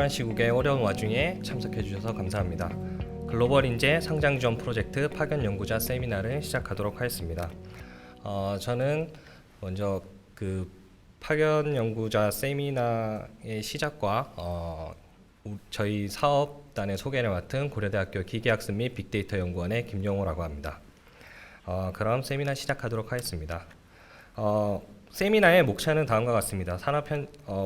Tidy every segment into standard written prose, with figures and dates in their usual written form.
코로나 시국의 어려운 와중에 참석해 주셔서 감사합니다. 글로벌 인재 상장 지원 프로젝트 파견 연구자 세미나를 시작하도록 하겠습니다. 저는 먼저 그 파견 연구자 세미나의 시작과 저희 사업단의 소개를 맡은 고려대학교 기계학습 및 빅데이터 연구원의 김용호라고 합니다. 그럼 세미나 시작하도록 하겠습니다. 세미나의 목차는 다음과 같습니다.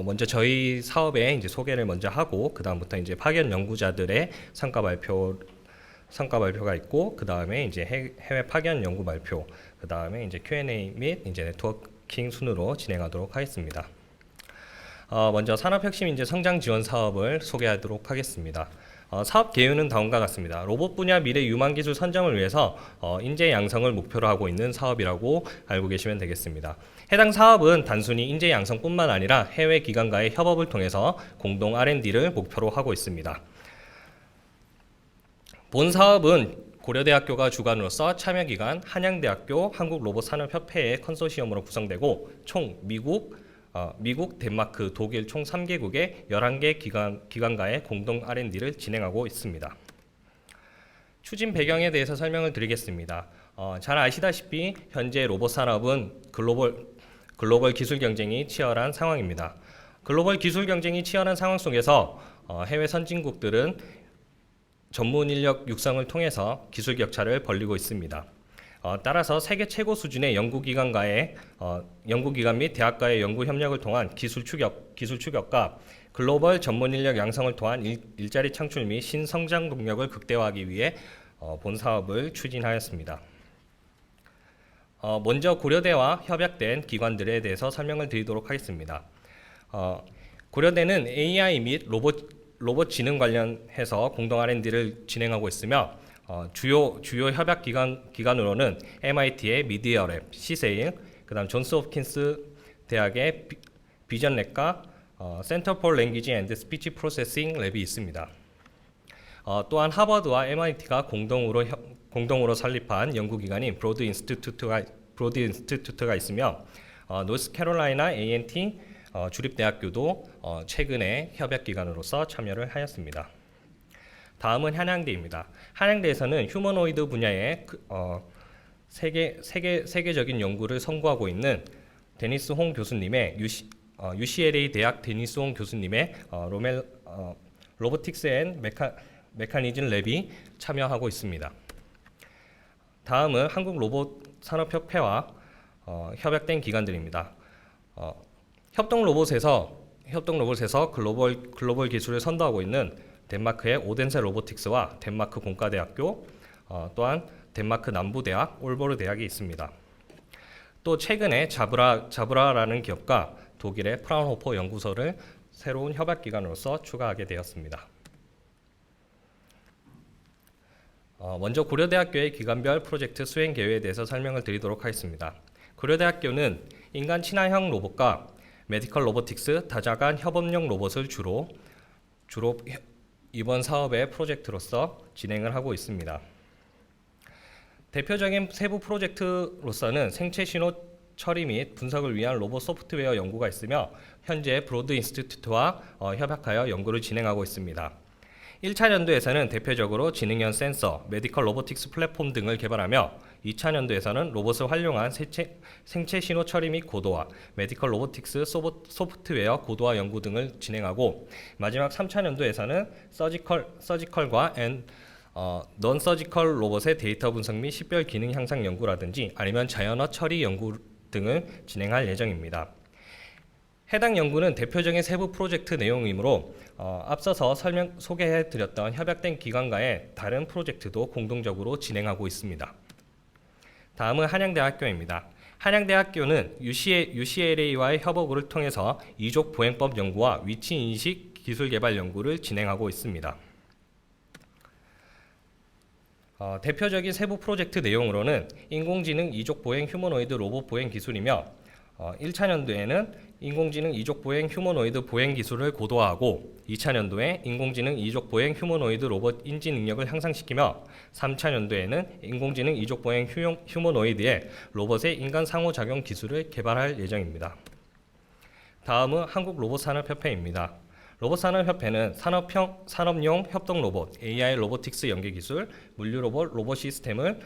먼저 저희 사업의 이제 소개를 먼저 하고 그 다음부터 이제 파견 연구자들의 성과 발표가 있고 그 다음에 이제 해외 파견 연구 발표, 그 다음에 이제 Q&A 및 이제 네트워킹 순으로 진행하도록 하겠습니다. 먼저 산업혁신 인재 성장 지원 사업을 소개하도록 하겠습니다. 사업 개요는 다음과 같습니다. 로봇 분야 미래 유망 기술 선점을 위해서 인재 양성을 목표로 하고 있는 사업이라고 알고 계시면 되겠습니다. 해당 사업은 단순히 인재 양성뿐만 아니라 해외 기관과의 협업을 통해서 공동 R&D를 목표로 하고 있습니다. 본 사업은 고려대학교가 주관으로서 참여기관 한양대학교 한국로봇산업협회의 컨소시엄으로 구성되고 총 미국, 덴마크, 독일 총 3개국의 11개 기관과의 공동 R&D를 진행하고 있습니다. 추진 배경에 대해서 설명을 드리겠습니다. 잘 아시다시피 현재 로봇 산업은 글로벌 기술 경쟁이 치열한 상황입니다. 글로벌 기술 경쟁이 치열한 상황 속에서 해외 선진국들은 전문 인력 육성을 통해서 기술 격차를 벌리고 있습니다. 따라서 세계 최고 수준의 연구기관 및 대학과의 연구 협력을 통한 기술 추격과 글로벌 전문 인력 양성을 통한 일자리 창출 및 신성장 동력을 극대화하기 위해 본 사업을 추진하였습니다. 먼저 고려대와 협약된 기관들에 대해서 설명을 드리도록 하겠습니다. 고려대는 AI 및 로봇 지능 관련해서 공동 R&D를 진행하고 있으며 주요 협약 기관으로는 MIT의 미디어랩, 시세일, 그다음 존스 홉킨스 대학의 비전랩과 센터 폴 랭귀지 앤드 스피치 프로세싱 랩이 있습니다. 또한 하버드와 MIT가 공동으로 설립한 연구기관인 브로드 인스티튜트가 있으며 노스캐롤라이나 A&T 주립대학교도 최근에 협약기관으로서 참여를 하였습니다. 다음은 한양대입니다. 한양대에서는 휴머노이드 분야의 세계적인 연구를 선구하고 있는 데니스 홍 교수님의 UCLA 대학 데니스 홍 교수님의 로보틱스 앤 메커니즘 랩이 참여하고 있습니다. 다음은 한국로봇산업협회와 협약된 기관들입니다. 협동로봇에서 글로벌 기술을 선도하고 있는 덴마크의 오덴세 로보틱스와 덴마크 공과대학교, 또한 덴마크 남부대학, 올보르 대학이 있습니다. 또 최근에 자브라라는 기업과 독일의 프라운호퍼 연구소를 새로운 협약기관으로서 추가하게 되었습니다. 먼저 고려대학교의 기관별 프로젝트 수행 계획에 대해서 설명을 드리도록 하겠습니다. 고려대학교는 인간 친화형 로봇과 메디컬 로보틱스, 다자간 협업용 로봇을 주로 이번 사업의 프로젝트로서 진행을 하고 있습니다. 대표적인 세부 프로젝트로서는 생체 신호 처리 및 분석을 위한 로봇 소프트웨어 연구가 있으며 현재 브로드 인스티튜트와 협약하여 연구를 진행하고 있습니다. 1차 연도에서는 대표적으로 지능형 센서, 메디컬 로보틱스 플랫폼 등을 개발하며 2차 연도에서는 로봇을 활용한 생체 신호 처리 및 고도화, 메디컬 로보틱스 소프트웨어 고도화 연구 등을 진행하고 마지막 3차 연도에서는 서지컬과 넌 서지컬 로봇의 데이터 분석 및 식별 기능 향상 연구라든지 아니면 자연어 처리 연구 등을 진행할 예정입니다. 해당 연구는 대표적인 세부 프로젝트 내용이므로 앞서서 소개해드렸던 협약된 기관과의 다른 프로젝트도 공동적으로 진행하고 있습니다. 다음은 한양대학교입니다. 한양대학교는 UCLA와의 협업을 통해서 이족 보행법 연구와 위치인식 기술 개발 연구를 진행하고 있습니다. 대표적인 세부 프로젝트 내용으로는 인공지능 이족 보행 휴머노이드 로봇 보행 기술이며 1차 년도에는 인공지능 이족 보행 휴머노이드 보행 기술을 고도화하고 2차 년도에 인공지능 이족 보행 휴머노이드 로봇 인지 능력을 향상시키며 3차 년도에는 인공지능 이족 보행 휴머노이드의 로봇의 인간 상호작용 기술을 개발할 예정입니다. 다음은 한국로봇산업협회입니다. 로봇산업협회는 산업용 협동 로봇, AI 로보틱스 연계 기술, 물류 로봇, 로봇 시스템을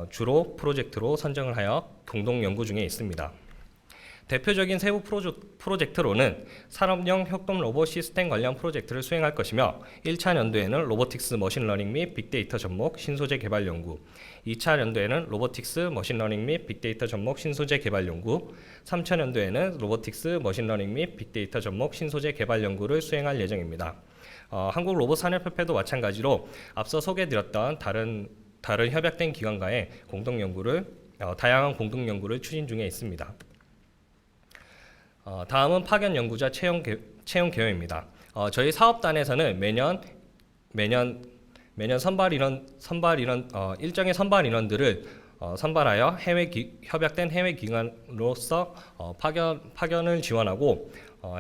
주로 프로젝트로 선정을 하여 공동 연구 중에 있습니다. 대표적인 세부 프로젝트로는 산업용 협동 로봇 시스템 관련 프로젝트를 수행할 것이며 1차 연도에는 로보틱스 머신러닝 및 빅데이터 접목 신소재 개발 연구, 2차 연도에는 로보틱스 머신러닝 및 빅데이터 접목 신소재 개발 연구, 3차 연도에는 로보틱스 머신러닝 및 빅데이터 접목 신소재 개발 연구를 수행할 예정입니다. 한국로봇산업협회도 마찬가지로 앞서 소개드렸던 다른 협약된 기관과의 다양한 공동 연구를 추진 중에 있습니다. 다음은 파견 연구자 채용 개요입니다. 저희 사업단에서는 매년 일정의 선발 인원들을 선발하여 협약된 해외 기관으로서 파견을 지원하고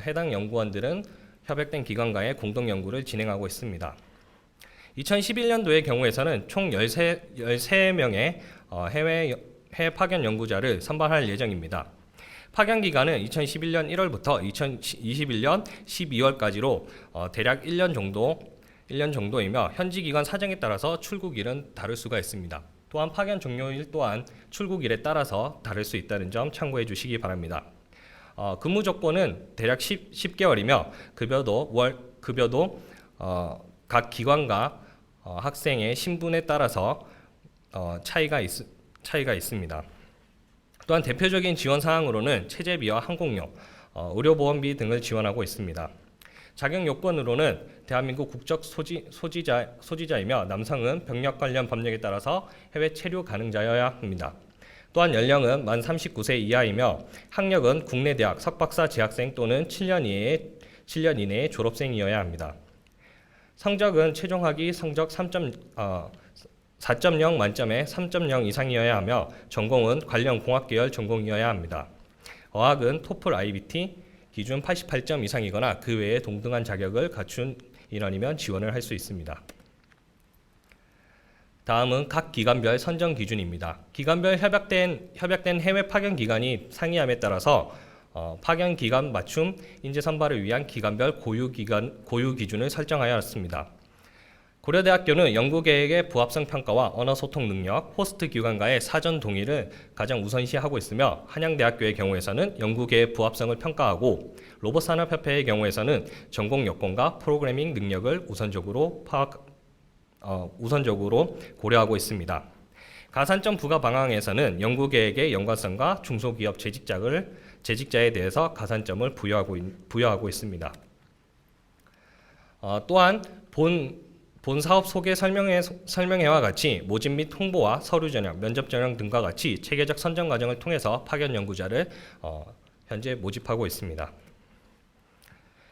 해당 연구원들은 협약된 기관과의 공동 연구를 진행하고 있습니다. 2011년도의 경우에서는 총 13명의 해외 파견 연구자를 선발할 예정입니다. 파견 기간은 2011년 1월부터 2021년 12월까지로 대략 1년 정도이며 현지 기관 사정에 따라서 출국일은 다를 수가 있습니다. 또한 파견 종료일 또한 출국일에 따라서 다를 수 있다는 점 참고해 주시기 바랍니다. 근무 조건은 대략 10개월이며 급여도 각 기관과 학생의 신분에 따라서 차이가 있습니다. 또한 대표적인 지원 사항으로는 체재비와 항공료, 의료보험비 등을 지원하고 있습니다. 자격 요건으로는 대한민국 국적 소지자이며 남성은 병력 관련 법령에 따라서 해외 체류 가능자여야 합니다. 또한 연령은 만 39세 이하이며 학력은 국내 대학 석박사 재학생 또는 7년 이내의 졸업생이어야 합니다. 성적은 최종 학위 성적 4.0 만점에 3.0 이상이어야 하며 전공은 관련 공학계열 전공이어야 합니다. 어학은 토플 IBT 기준 88점 이상이거나 그 외에 동등한 자격을 갖춘 인원이면 지원을 할 수 있습니다. 다음은 각 기관별 선정 기준입니다. 기관별 협약된 해외 파견 기간이 상이함에 따라서 파견 기간 맞춤 인재 선발을 위한 기관별 고유 기준을 설정하였습니다. 고려대학교는 연구 계획의 부합성 평가와 언어 소통 능력, 호스트 기관과의 사전 동의를 가장 우선시하고 있으며 한양대학교의 경우에서는 연구 계획 부합성을 평가하고 로봇산업협회의 경우에서는 전공 여건과 프로그래밍 능력을 우선적으로 고려하고 있습니다. 가산점 부과 방향에서는 연구 계획의 연관성과 중소기업 재직자에 대해서 가산점을 부여하고 있습니다. 또한 본 사업 소개 설명회와 같이 모집 및 홍보와 서류 전형, 면접 전형 등과 같이 체계적 선정 과정을 통해서 파견 연구자를 현재 모집하고 있습니다.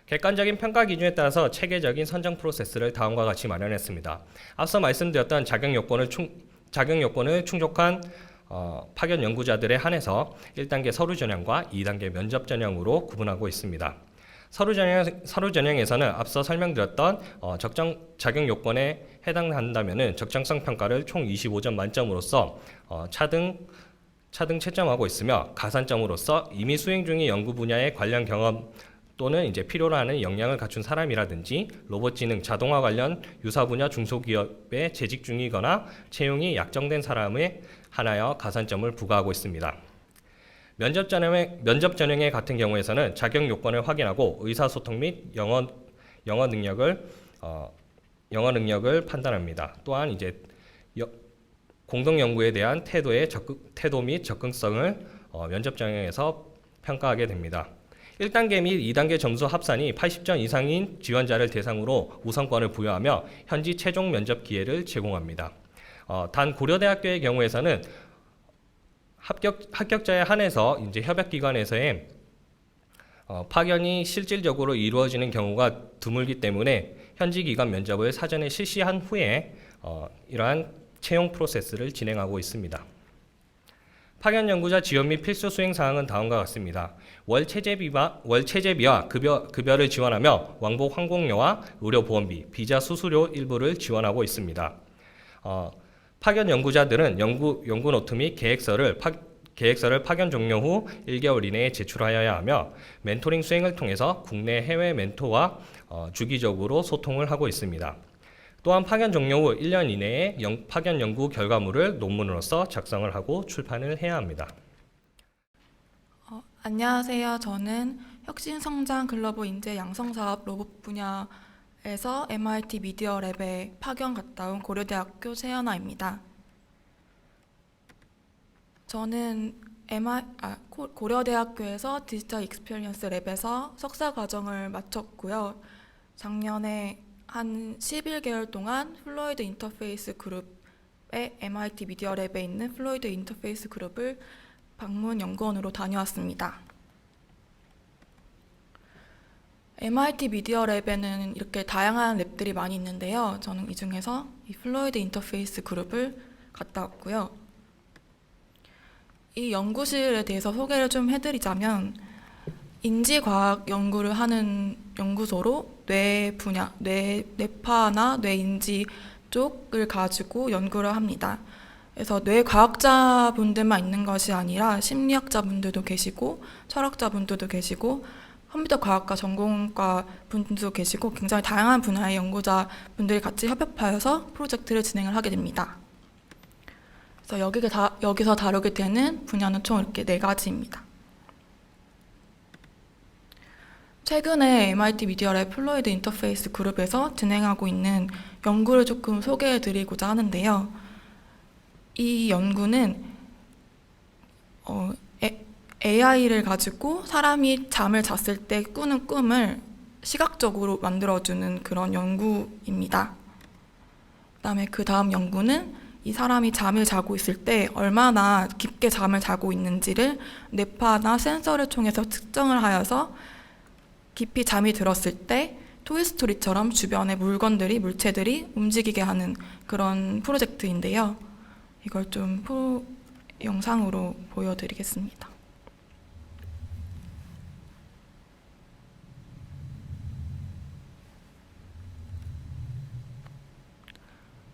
객관적인 평가 기준에 따라서 체계적인 선정 프로세스를 다음과 같이 마련했습니다. 앞서 말씀드렸던 자격 요건을 충족한 파견 연구자들에 한해서 1단계 서류 전형과 2단계 면접 전형으로 구분하고 있습니다. 서류 전형에서는 앞서 설명드렸던 자격 요건에 해당한다면 적정성 평가를 총 25점 만점으로서 차등 채점하고 있으며 가산점으로서 이미 수행 중인 연구 분야의 관련 경험 또는 필요로 하는 역량을 갖춘 사람이라든지 로봇지능, 자동화 관련 유사 분야 중소기업에 재직 중이거나 채용이 약정된 사람에 한하여 가산점을 부과하고 있습니다. 면접 전형의 같은 경우에서는 자격 요건을 확인하고 의사소통 및 영어 능력을 판단합니다. 또한 공동 연구에 대한 태도 및 접근성을 면접 전형에서 평가하게 됩니다. 1단계 및 2단계 점수 합산이 80점 이상인 지원자를 대상으로 우선권을 부여하며 현지 최종 면접 기회를 제공합니다. 단 고려대학교의 경우에서는 합격자에 한해서 협약기관에서의 파견이 실질적으로 이루어지는 경우가 드물기 때문에 현지 기관 면접을 사전에 실시한 후에 이러한 채용 프로세스를 진행하고 있습니다. 파견 연구자 지원 및 필수 수행 사항은 다음과 같습니다. 월 체재비와 급여를 지원하며 왕복 항공료와 의료보험비, 비자 수수료 일부를 지원하고 있습니다. 파견 연구자들은 연구 노트 및 계획서를 파견 종료 후 1개월 이내에 제출하여야 하며 멘토링 수행을 통해서 국내 해외 멘토와 주기적으로 소통을 하고 있습니다. 또한 파견 종료 후 1년 이내에 파견 연구 결과물을 논문으로서 작성을 하고 출판을 해야 합니다. 안녕하세요. 저는 혁신성장 글로벌 인재 양성사업 로봇 분야에서 MIT 미디어랩에 파견 갔다 온 고려대학교 최연아입니다. 저는 고려대학교에서 디지털 익스피리언스 랩에서 석사 과정을 마쳤고요. 작년에 한 11개월 동안 플루이드 인터페이스 그룹의 MIT 미디어랩에 있는 플루이드 인터페이스 그룹을 방문 연구원으로 다녀왔습니다. MIT 미디어랩에는 이렇게 다양한 랩들이 많이 있는데요. 저는 이 중에서 이 플루이드 인터페이스 그룹을 갔다 왔고요. 이 연구실에 대해서 소개를 좀 해드리자면 인지과학 연구를 하는 연구소로 뇌 분야, 뇌파나 뇌인지 쪽을 가지고 연구를 합니다. 그래서 뇌과학자분들만 있는 것이 아니라 심리학자분들도 계시고 철학자분들도 계시고 컴퓨터과학과 전공과 분들도 계시고 굉장히 다양한 분야의 연구자분들이 같이 협업하여서 프로젝트를 진행을 하게 됩니다. 그래서 여기서 다루게 되는 분야는 총 이렇게 4가지입니다. 최근에 MIT 미디어랩 플루이드 인터페이스 그룹에서 진행하고 있는 연구를 조금 소개해 드리고자 하는데요. 이 연구는 AI를 가지고 사람이 잠을 잤을 때 꾸는 꿈을 시각적으로 만들어주는 그런 연구입니다. 그다음에 그 다음 연구는 이 사람이 잠을 자고 있을 때 얼마나 깊게 잠을 자고 있는지를 뇌파나 센서를 통해서 측정을 하여서 깊이 잠이 들었을 때 토이스토리처럼 주변의 물체들이 움직이게 하는 그런 프로젝트인데요. 이걸 좀 영상으로 보여드리겠습니다.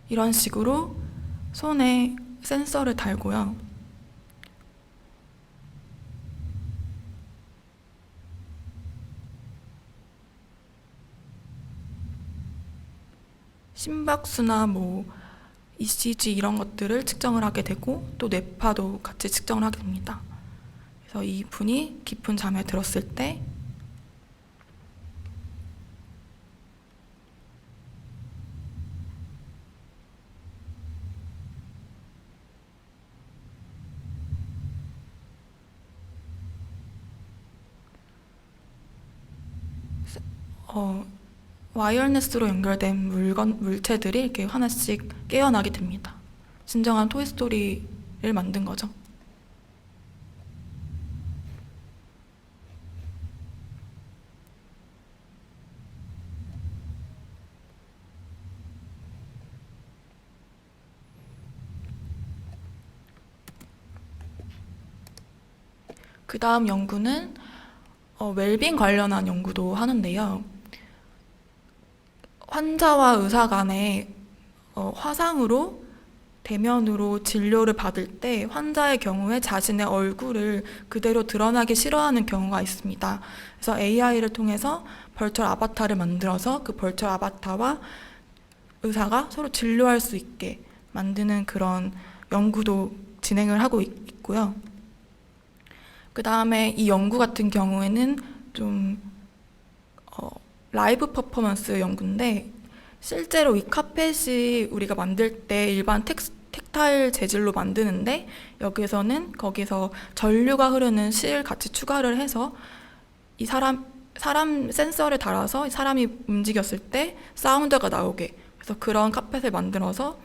이런 식으로 손에 센서를 달고요. 심박수나 ECG 이런 것들을 측정을 하게 되고 또 뇌파도 같이 측정을 하게 됩니다. 그래서 이 분이 깊은 잠에 들었을 때 와이어리스로 연결된 물체들이 이렇게 하나씩 깨어나게 됩니다. 진정한 토이스토리를 만든 거죠. 그 다음 연구는 웰빙 관련한 연구도 하는데요. 환자와 의사 간에 화상으로 대면으로 진료를 받을 때 환자의 경우에 자신의 얼굴을 그대로 드러나기 싫어하는 경우가 있습니다. 그래서 AI를 통해서 벌처 아바타를 만들어서 그 벌처 아바타와 의사가 서로 진료할 수 있게 만드는 그런 연구도 진행을 하고 있고요. 그 다음에 이 연구 같은 경우에는 좀 라이브 퍼포먼스 연구인데 실제로 이 카펫이 우리가 만들 때 일반 텍타일 재질로 만드는데 여기서는 거기서 전류가 흐르는 실 같이 추가를 해서 이 사람 센서를 달아서 사람이 움직였을 때 사운드가 나오게 그래서 그런 카펫을 만들어서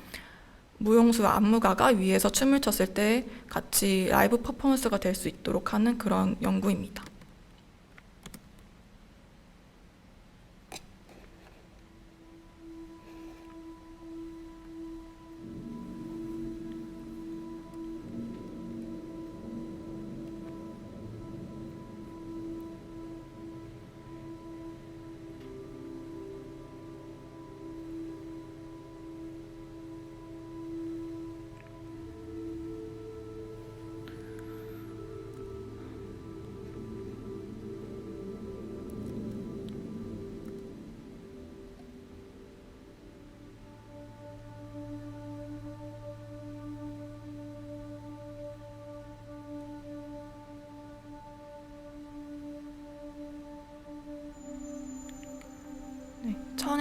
무용수 안무가가 위에서 춤을 췄을 때 같이 라이브 퍼포먼스가 될 수 있도록 하는 그런 연구입니다.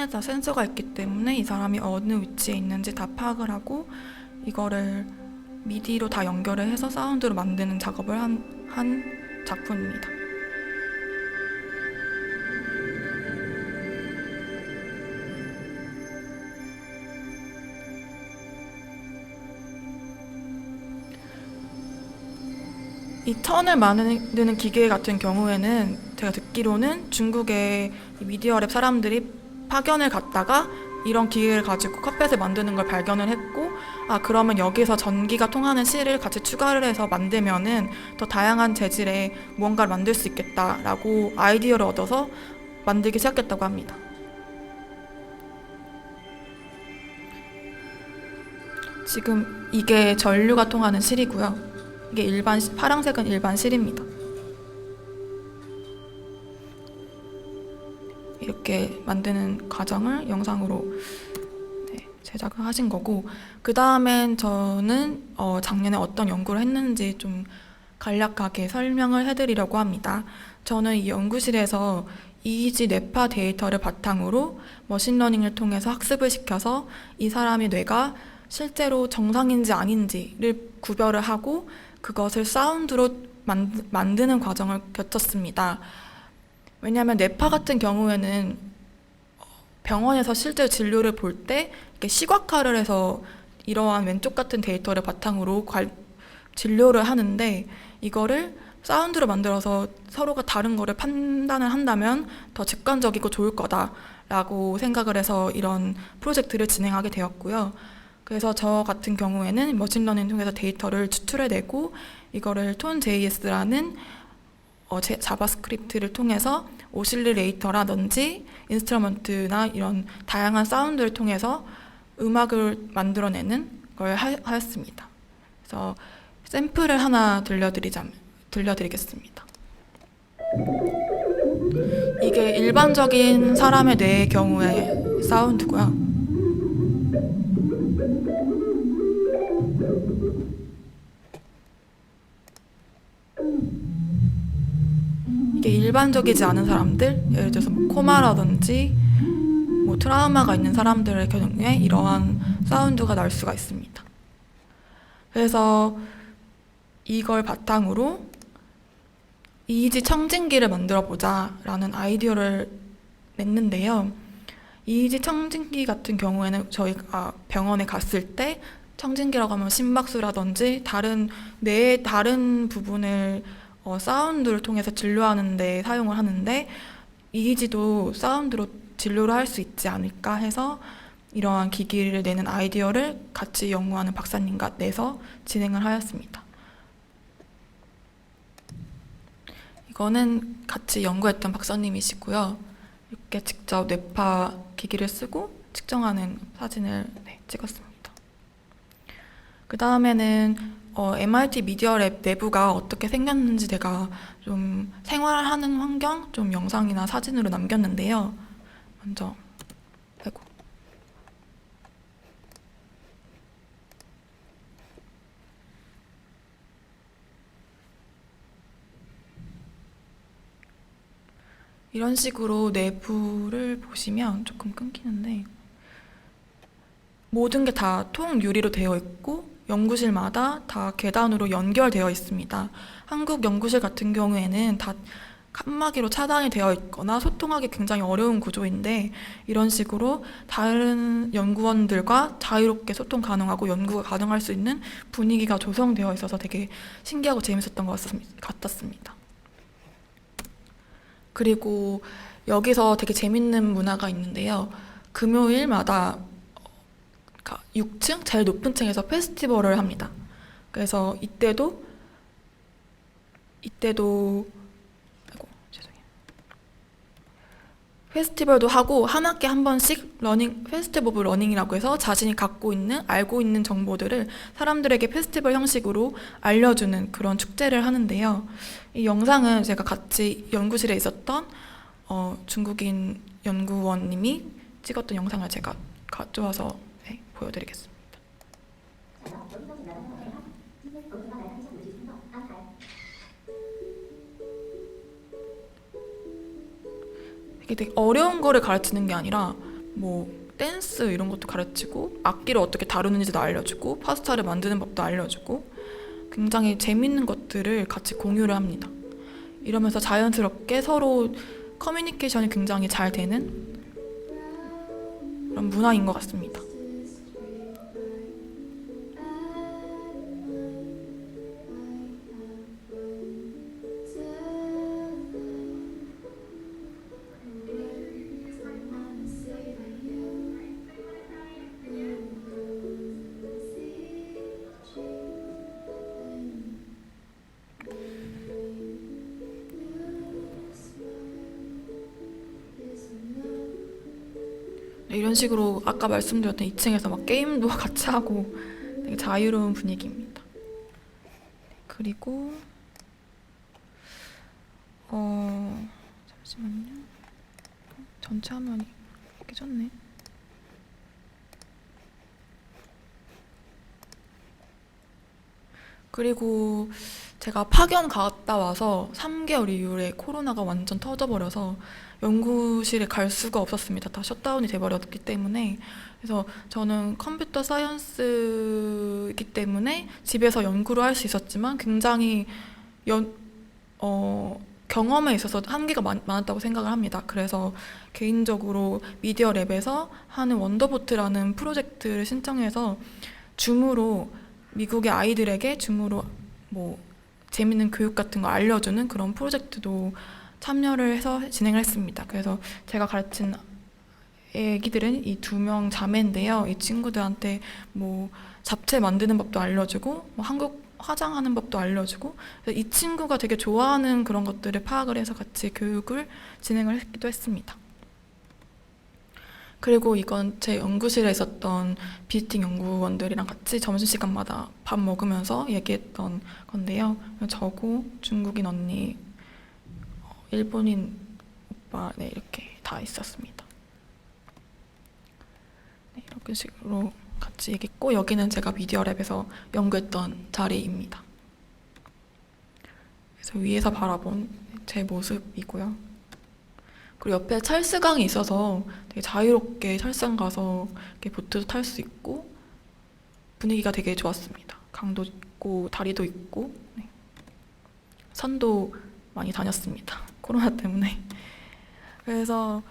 손에 다 센서가 있기 때문에 이 사람이 어느 위치에 있는지 다 파악을 하고 이거를 미디로 다 연결을 해서 사운드로 만드는 작업을 한 작품입니다. 이 턴을 만드는 기계 같은 경우에는 제가 듣기로는 중국의 미디어랩 사람들이 파견을 갔다가 이런 기계를 가지고 카펫을 만드는 걸 발견을 했고, 아 그러면 여기서 전기가 통하는 실을 같이 추가를 해서 만들면은 더 다양한 재질의 무언가를 만들 수 있겠다라고 아이디어를 얻어서 만들기 시작했다고 합니다. 지금 이게 전류가 통하는 실이고요. 이게 파란색은 일반 실입니다. 이렇게 만드는 과정을 영상으로 제작을 하신 거고, 그 다음엔 저는 작년에 어떤 연구를 했는지 좀 간략하게 설명을 해드리려고 합니다. 저는 이 연구실에서 EEG 뇌파 데이터를 바탕으로 머신러닝을 통해서 학습을 시켜서 이 사람의 뇌가 실제로 정상인지 아닌지를 구별을 하고 그것을 사운드로 만드는 과정을 거쳤습니다. 왜냐하면 뇌파 같은 경우에는 병원에서 실제 진료를 볼 때 시각화를 해서 이러한 왼쪽 같은 데이터를 바탕으로 진료를 하는데, 이거를 사운드로 만들어서 서로가 다른 거를 판단을 한다면 더 직관적이고 좋을 거다라고 생각을 해서 이런 프로젝트를 진행하게 되었고요. 그래서 저 같은 경우에는 머신러닝 통해서 데이터를 추출해내고 이거를 톤JS라는 자바스크립트를 통해서 오실리레이터라든지 인스트루먼트나 이런 다양한 사운드를 통해서 음악을 만들어내는 걸 하였습니다. 그래서 샘플을 하나 들려드리겠습니다. 이게 일반적인 사람의 뇌의 경우의 사운드고요. 이게 일반적이지 않은 사람들, 예를 들어서 코마라든지 트라우마가 있는 사람들의 경우에 이러한 사운드가 날 수가 있습니다. 그래서 이걸 바탕으로 EEG 청진기를 만들어 보자라는 아이디어를 냈는데요. EEG 청진기 같은 경우에는 저희가 병원에 갔을 때 청진기라고 하면 심박수라든지 뇌의 다른 부분을 사운드를 통해서 진료하는 데 사용을 하는데, EEG도 사운드로 진료를 할 수 있지 않을까 해서 이러한 기기를 내는 아이디어를 같이 연구하는 박사님과 내서 진행을 하였습니다. 이거는 같이 연구했던 박사님이시고요. 이렇게 직접 뇌파 기기를 쓰고 측정하는 사진을 찍었습니다. 그 다음에는 MIT 미디어랩 내부가 어떻게 생겼는지 제가 좀 생활하는 환경 좀 영상이나 사진으로 남겼는데요. 먼저 이런 식으로 내부를 보시면 조금 끊기는데 모든 게 다 통유리로 되어 있고 연구실마다 다 계단으로 연결되어 있습니다. 한국 연구실 같은 경우에는 다 칸막이로 차단이 되어 있거나 소통하기 굉장히 어려운 구조인데, 이런 식으로 다른 연구원들과 자유롭게 소통 가능하고 연구가 가능할 수 있는 분위기가 조성되어 있어서 되게 신기하고 재밌었던 것 같았습니다. 그리고 여기서 되게 재밌는 문화가 있는데요. 금요일마다 6층, 제일 높은 층에서 페스티벌을 합니다. 그래서 이때도 페스티벌도 하고 한 학기에 한 번씩 페스티벌 오브 러닝이라고 해서 자신이 알고 있는 정보들을 사람들에게 페스티벌 형식으로 알려주는 그런 축제를 하는데요. 이 영상은 제가 같이 연구실에 있었던 중국인 연구원님이 찍었던 영상을 제가 가져와서 보여드리겠습니다. 이게 되게 어려운 거를 가르치는 게 아니라 뭐 댄스 이런 것도 가르치고 악기를 어떻게 다루는지도 알려주고 파스타를 만드는 법도 알려주고 굉장히 재밌는 것들을 같이 공유를 합니다. 이러면서 자연스럽게 서로 커뮤니케이션이 굉장히 잘 되는 그런 문화인 것 같습니다. 네, 이런 식으로 아까 말씀드렸던 2층에서 막 게임도 같이 하고 되게 자유로운 분위기입니다. 그리고 잠시만요. 전체 화면이 깨졌네. 그리고 제가 파견 갔다 와서 3개월 이후에 코로나가 완전 터져버려서 연구실에 갈 수가 없었습니다. 다 셧다운이 돼버렸기 때문에. 그래서 저는 컴퓨터 사이언스이기 때문에 집에서 연구를 할 수 있었지만 굉장히 경험에 있어서 한계가 많았다고 생각을 합니다. 그래서 개인적으로 미디어 랩에서 하는 원더보트라는 프로젝트를 신청해서 줌으로 미국의 아이들에게 줌으로 뭐 재밌는 교육 같은 거 알려주는 그런 프로젝트도 참여를 해서 진행을 했습니다. 그래서 제가 가르친 애기들은 이 2명 자매인데요. 이 친구들한테 뭐 잡채 만드는 법도 알려주고 뭐 한국 화장하는 법도 알려주고 이 친구가 되게 좋아하는 그런 것들을 파악을 해서 같이 교육을 진행을 했기도 했습니다. 그리고 이건 제 연구실에 있었던 비스팅 연구원들이랑 같이 점심시간마다 밥 먹으면서 얘기했던 건데요. 저고 중국인 언니, 일본인 오빠 네, 이렇게 다 있었습니다. 네, 이런 식으로 같이 얘기했고 여기는 제가 미디어 랩에서 연구했던 자리입니다. 그래서 위에서 바라본 제 모습이고요. 그리고 옆에 찰스강이 있어서 되게 자유롭게 찰스강 가서 이렇게 보트도 탈 수 있고 분위기가 되게 좋았습니다. 강도 있고 다리도 있고 네. 산도 많이 다녔습니다. 코로나 때문에. 그래서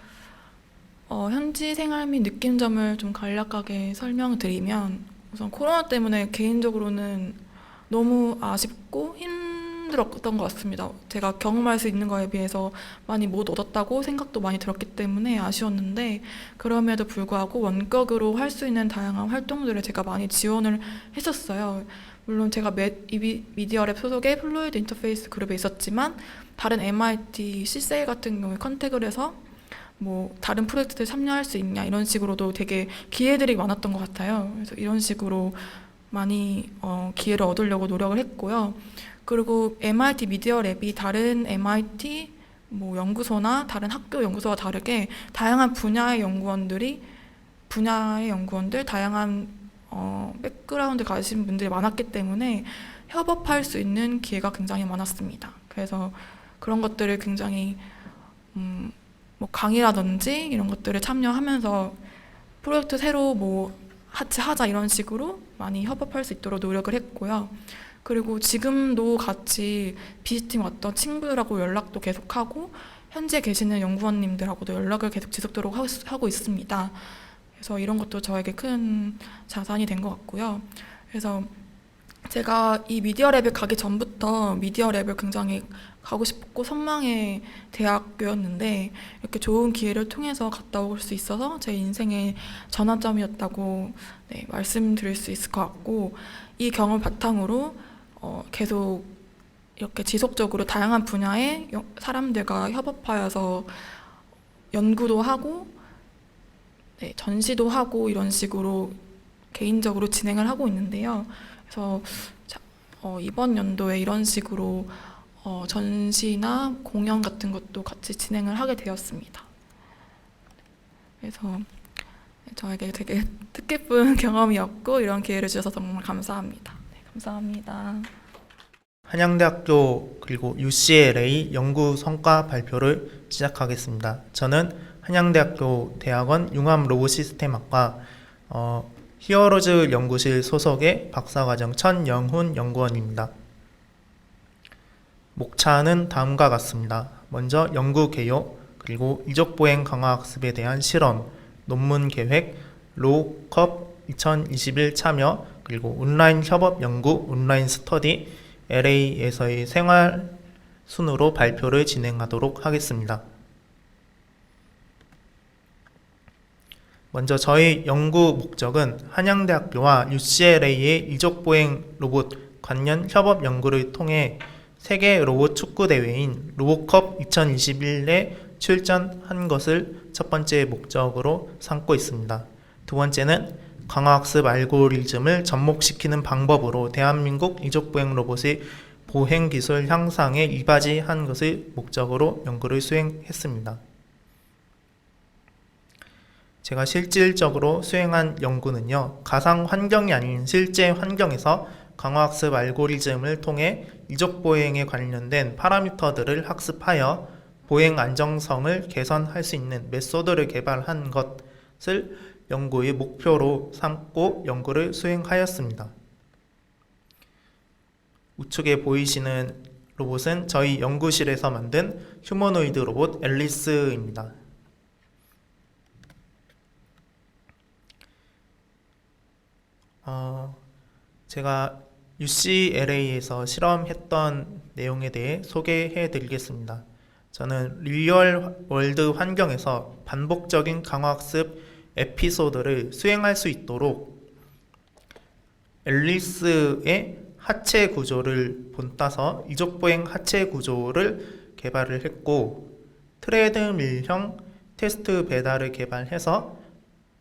현지 생활 및 느낀점을 좀 간략하게 설명드리면 우선 코로나 때문에 개인적으로는 너무 아쉽고 힘들었던 것 같습니다. 제가 경험할 수 있는 거에 비해서 많이 못 얻었다고 생각도 많이 들었기 때문에 아쉬웠는데 그럼에도 불구하고 원격으로 할 수 있는 다양한 활동들을 제가 많이 지원을 했었어요. 물론 제가 미디어랩 소속의 플루이드 인터페이스 그룹에 있었지만 다른 MIT CSA 같은 경우에 컨택을 해서 뭐 다른 프로젝트에 참여할 수 있냐 이런 식으로도 되게 기회들이 많았던 것 같아요. 그래서 이런 식으로 많이 기회를 얻으려고 노력을 했고요. 그리고 MIT 미디어 랩이 다른 MIT 뭐 연구소나 다른 학교 연구소와 다르게 다양한 분야의 연구원들, 다양한 백그라운드 가신 분들이 많았기 때문에 협업할 수 있는 기회가 굉장히 많았습니다. 그래서 그런 것들을 굉장히 뭐 강의라든지 이런 것들을 참여하면서 프로젝트 새로 뭐 같이 하자 이런 식으로 많이 협업할 수 있도록 노력을 했고요. 그리고 지금도 같이 비스팅 왔던 친구들하고 연락도 계속하고 현재 계시는 연구원님들하고도 연락을 계속 지속적으로 하고 있습니다. 그래서 이런 것도 저에게 큰 자산이 된 것 같고요. 그래서 제가 이 미디어랩에 가기 전부터 미디어랩을 굉장히 가고 싶고 선망의 대학교였는데 이렇게 좋은 기회를 통해서 갔다 올 수 있어서 제 인생의 전환점이었다고 네, 말씀드릴 수 있을 것 같고 이 경험 바탕으로 계속 이렇게 지속적으로 다양한 분야의 사람들과 협업하여서 연구도 하고 네, 전시도 하고 이런 식으로 개인적으로 진행을 하고 있는데요. 그래서 이번 연도에 이런 식으로 전시나 공연 같은 것도 같이 진행을 하게 되었습니다. 그래서 저에게 되게 뜻깊은 경험이었고 이런 기회를 주셔서 정말 감사합니다. 네, 감사합니다. 한양대학교 그리고 UCLA 연구 성과 발표를 시작하겠습니다. 저는 한양대학교 대학원 융합로봇시스템학과 히어로즈 연구실 소속의 박사과정 천영훈 연구원입니다. 목차는 다음과 같습니다. 먼저 연구 개요, 그리고 이적보행 강화학습에 대한 실험, 논문 계획, 로우컵 2021 참여, 그리고 온라인 협업 연구, 온라인 스터디, LA에서의 생활 순으로 발표를 진행하도록 하겠습니다. 먼저 저희 연구 목적은 한양대학교와 UCLA의 이적보행 로봇 관련 협업 연구를 통해 세계 로봇 축구 대회인 로보컵 2021에 출전한 것을 첫 번째 목적으로 삼고 있습니다. 두 번째는 강화학습 알고리즘을 접목시키는 방법으로 대한민국 이적보행 로봇의 보행 기술 향상에 이바지한 것을 목적으로 연구를 수행했습니다. 제가 실질적으로 수행한 연구는요, 가상 환경이 아닌 실제 환경에서 강화학습 알고리즘을 통해 이적보행에 관련된 파라미터들을 학습하여 보행 안정성을 개선할 수 있는 메소드를 개발한 것을 연구의 목표로 삼고 연구를 수행하였습니다. 우측에 보이시는 로봇은 저희 연구실에서 만든 휴머노이드 로봇 앨리스입니다. 제가 UCLA에서 실험했던 내용에 대해 소개해 드리겠습니다. 저는 리얼 월드 환경에서 반복적인 강화학습 에피소드를 수행할 수 있도록 앨리스의 하체 구조를 본따서 이적보행 하체 구조를 개발을 했고, 트레드밀형 테스트 배달을 개발해서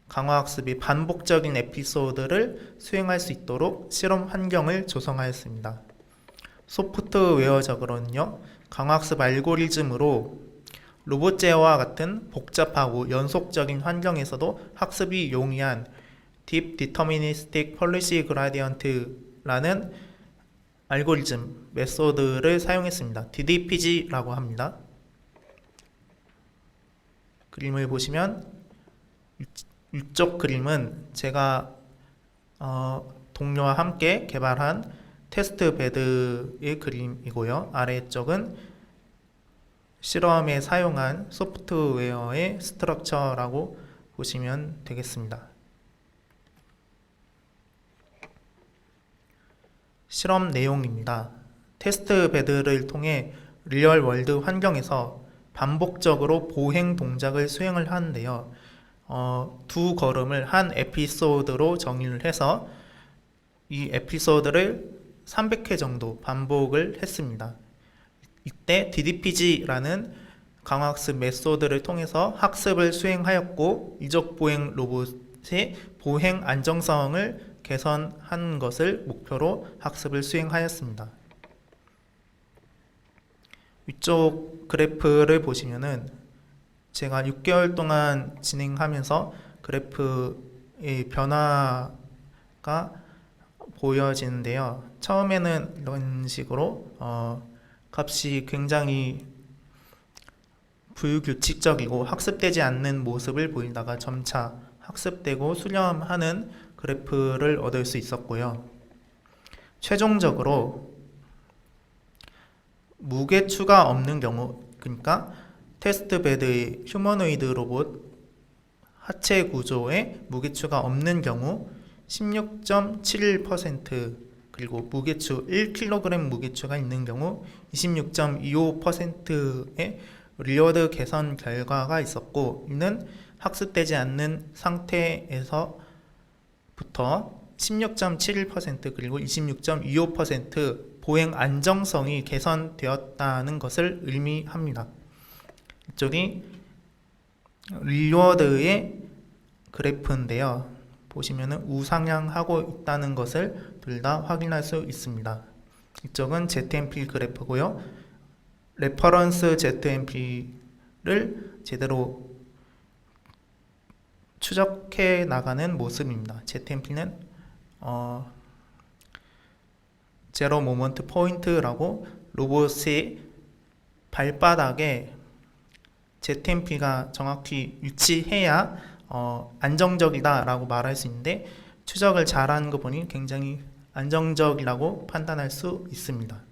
강화학습이 반복적인 에피소드를 수행할 수 있도록 실험 환경을 조성하였습니다. 소프트웨어적으로는요, 강화학습 알고리즘으로 로봇 제어와 같은 복잡하고 연속적인 환경에서도 학습이 용이한 Deep Deterministic Policy Gradient라는 알고리즘, 메소드를 사용했습니다. DDPG라고 합니다. 그림을 보시면 위쪽 그림은 제가 동료와 함께 개발한 테스트 베드의 그림이고요. 아래쪽은 실험에 사용한 소프트웨어의 스트럭처라고 보시면 되겠습니다. 실험 내용입니다. 테스트 베드를 통해 리얼 월드 환경에서 반복적으로 보행 동작을 수행을 하는데요. 두 걸음을 한 에피소드로 정의를 해서 이 에피소드를 300회 정도 반복을 했습니다. 이때 DDPG라는 강화학습 메소드를 통해서 학습을 수행하였고, 이적보행 로봇의 보행 안정성을 개선한 것을 목표로 학습을 수행하였습니다. 위쪽 그래프를 보시면은 제가 6개월 동안 진행하면서 그래프의 변화가 보여지는데요. 처음에는 이런 식으로 값이 굉장히 불규칙적이고 학습되지 않는 모습을 보이다가 점차 학습되고 수렴하는 그래프를 얻을 수 있었고요. 최종적으로 무게추가 없는 경우, 그러니까 테스트 베드의 휴머노이드 로봇 하체 구조에 무게추가 없는 경우 16.71%, 그리고 무게추 1kg 무게추가 있는 경우 26.25%의 리워드 개선 결과가 있었고, 이는 학습되지 않는 상태에서부터 16.71% 그리고 26.25% 보행 안정성이 개선되었다는 것을 의미합니다. 이쪽이 리워드의 그래프인데요. 보시면은 우상향하고 있다는 것을 둘 다 확인할 수 있습니다. 이쪽은 ZMP 그래프고요. 레퍼런스 ZMP를 제대로 추적해 나가는 모습입니다. ZMP는 제로 모먼트 포인트라고 로봇의 발바닥에 ZMP가 정확히 위치해야 안정적이다라고 말할 수 있는데 추적을 잘하는 거 보니 굉장히 안정적이라고 판단할 수 있습니다.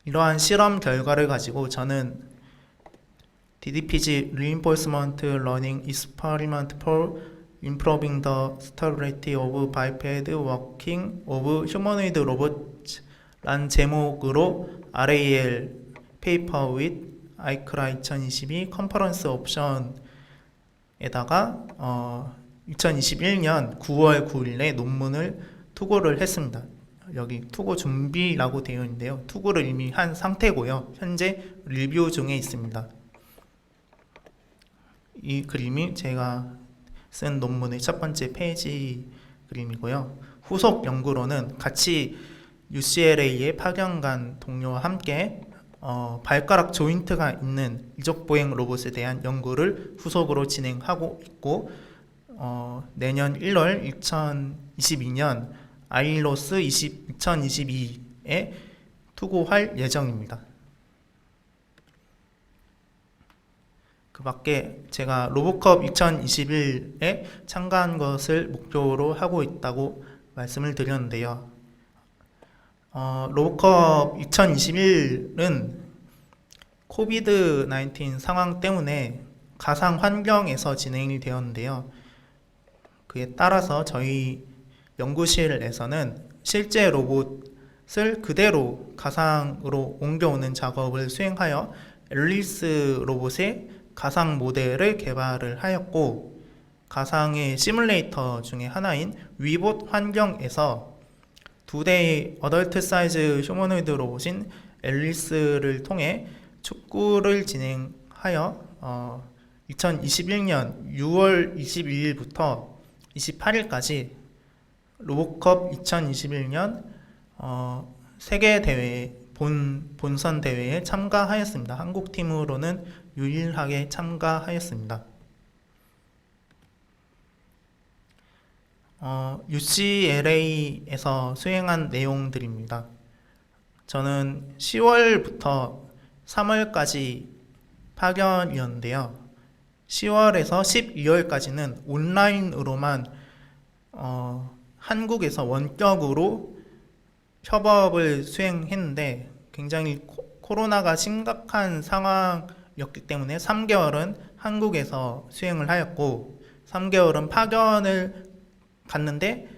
이러한 실험 결과를 가지고 저는 DDPG Reinforcement Learning Experiment for Improving the Stability of Biped Walking of Humanoid Robots 란 제목으로 RAL Paper with ICRA 2022 컨퍼런스 옵션에다가 2021년 9월 9일에 논문을 투고를 했습니다. 여기 투고 준비라고 되어 있는데요. 투고를 이미 한 상태고요. 현재 리뷰 중에 있습니다. 이 그림이 제가 쓴 논문의 첫 번째 페이지 그림이고요. 후속 연구로는 같이 UCLA의 파견 간 동료와 함께 발가락 조인트가 있는 이족보행 로봇에 대한 연구를 후속으로 진행하고 있고 내년 1월 2022년 아일로스 2022에 투고할 예정입니다. 그 밖에 제가 로보컵 2021에 참가한 것을 목표로 하고 있다고 말씀을 드렸는데요. 로보컵 2021은 코비드-19 상황 때문에 가상 환경에서 진행이 되었는데요. 그에 따라서 저희 연구실에서는 실제 로봇을 그대로 가상으로 옮겨오는 작업을 수행하여 앨리스 로봇의 가상 모델을 개발을 하였고 가상의 시뮬레이터 중에 하나인 위봇 환경에서 2대의 어덜트 사이즈 휴머노이드 로봇인 앨리스를 통해 축구를 진행하여 2021년 6월 22일부터 28일까지 로보컵 2021년 세계 대회 본선 대회에 참가하였습니다. 한국 팀으로는 유일하게 참가하였습니다. UCLA에서 수행한 내용들입니다. 저는 10월부터 3월까지 파견이었는데요. 10월에서 12월까지는 온라인으로만 한국에서 원격으로 협업을 수행했는데 굉장히 코로나가 심각한 상황이었기 때문에 3개월은 한국에서 수행을 하였고 3개월은 파견을 갔는데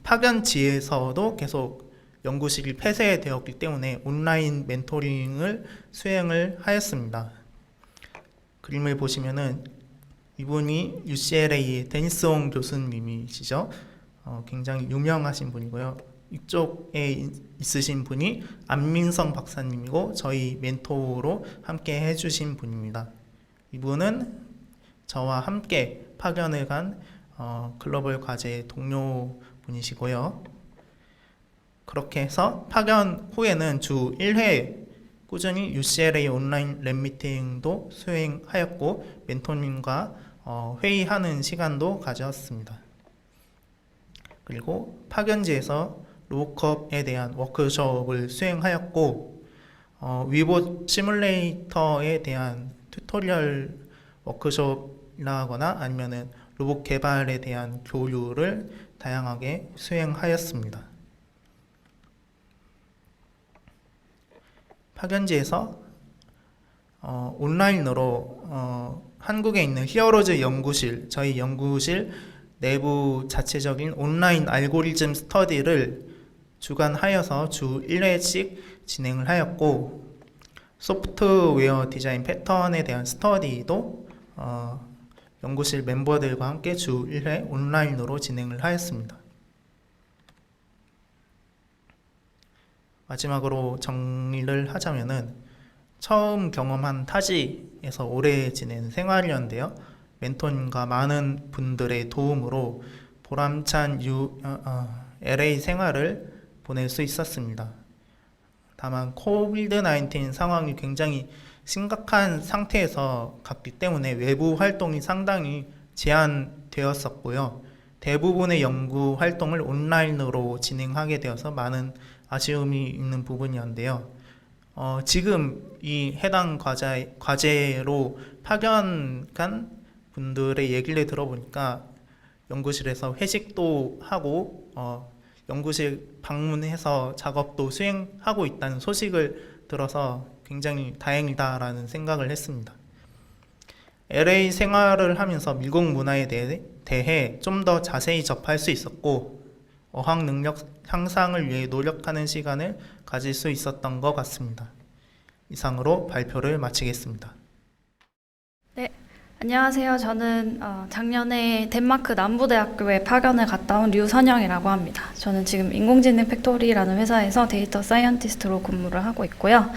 파견지에서도 계속 연구실이 폐쇄되었기 때문에 온라인 멘토링을 수행을 하였습니다. 그림을 보시면은 이분이 UCLA의 데니스 옹 교수님이시죠. 굉장히 유명하신 분이고요. 이쪽에 있으신 분이 안민성 박사님이고 저희 멘토로 함께 해주신 분입니다. 이분은 저와 함께 파견을 간 글로벌 과제 동료분이시고요. 그렇게 해서 파견 후에는 주 1회 꾸준히 UCLA 온라인 랩 미팅도 수행하였고 멘토님과 회의하는 시간도 가졌습니다. 그리고 파견지에서 로보컵에 대한 워크숍을 수행하였고 위봇 시뮬레이터에 대한 튜토리얼 워크숍이라거나 아니면은 로봇 개발에 대한 교류를 다양하게 수행하였습니다. 파견지에서 온라인으로 한국에 있는 히어로즈 연구실, 저희 연구실 내부 자체적인 온라인 알고리즘 스터디를 주관하여서 주 1회씩 진행을 하였고 소프트웨어 디자인 패턴에 대한 스터디도 연구실 멤버들과 함께 주 1회 온라인으로 진행을 하였습니다. 마지막으로 정리를 하자면은 처음 경험한 타지에서 오래 지낸 생활이었는데요. 멘토님과 많은 분들의 도움으로 보람찬 LA 생활을 보낼 수 있었습니다. 다만 코비드-19 상황이 굉장히 심각한 상태에서 갔기 때문에 외부 활동이 상당히 제한되었었고요. 대부분의 연구 활동을 온라인으로 진행하게 되어서 많은 아쉬움이 있는 부분이었는데요. 지금 이 해당 과제로 파견 간 분들의 얘기를 들어보니까 연구실에서 회식도 하고 연구실 방문해서 작업도 수행하고 있다는 소식을 들어서 굉장히 다행이다라는 생각을 했습니다. LA 생활을 하면서 미국 문화에 대해 좀 더 자세히 접할 수 있었고 어학 능력 향상을 위해 노력하는 시간을 가질 수 있었던 것 같습니다. 이상으로 발표를 마치겠습니다. 네, 안녕하세요. 저는 작년에 덴마크 남부대학교에 파견을 갔다 온 류선영이라고 합니다. 저는 지금 인공지능 팩토리라는 회사에서 데이터 사이언티스트로 근무를 하고 있고요.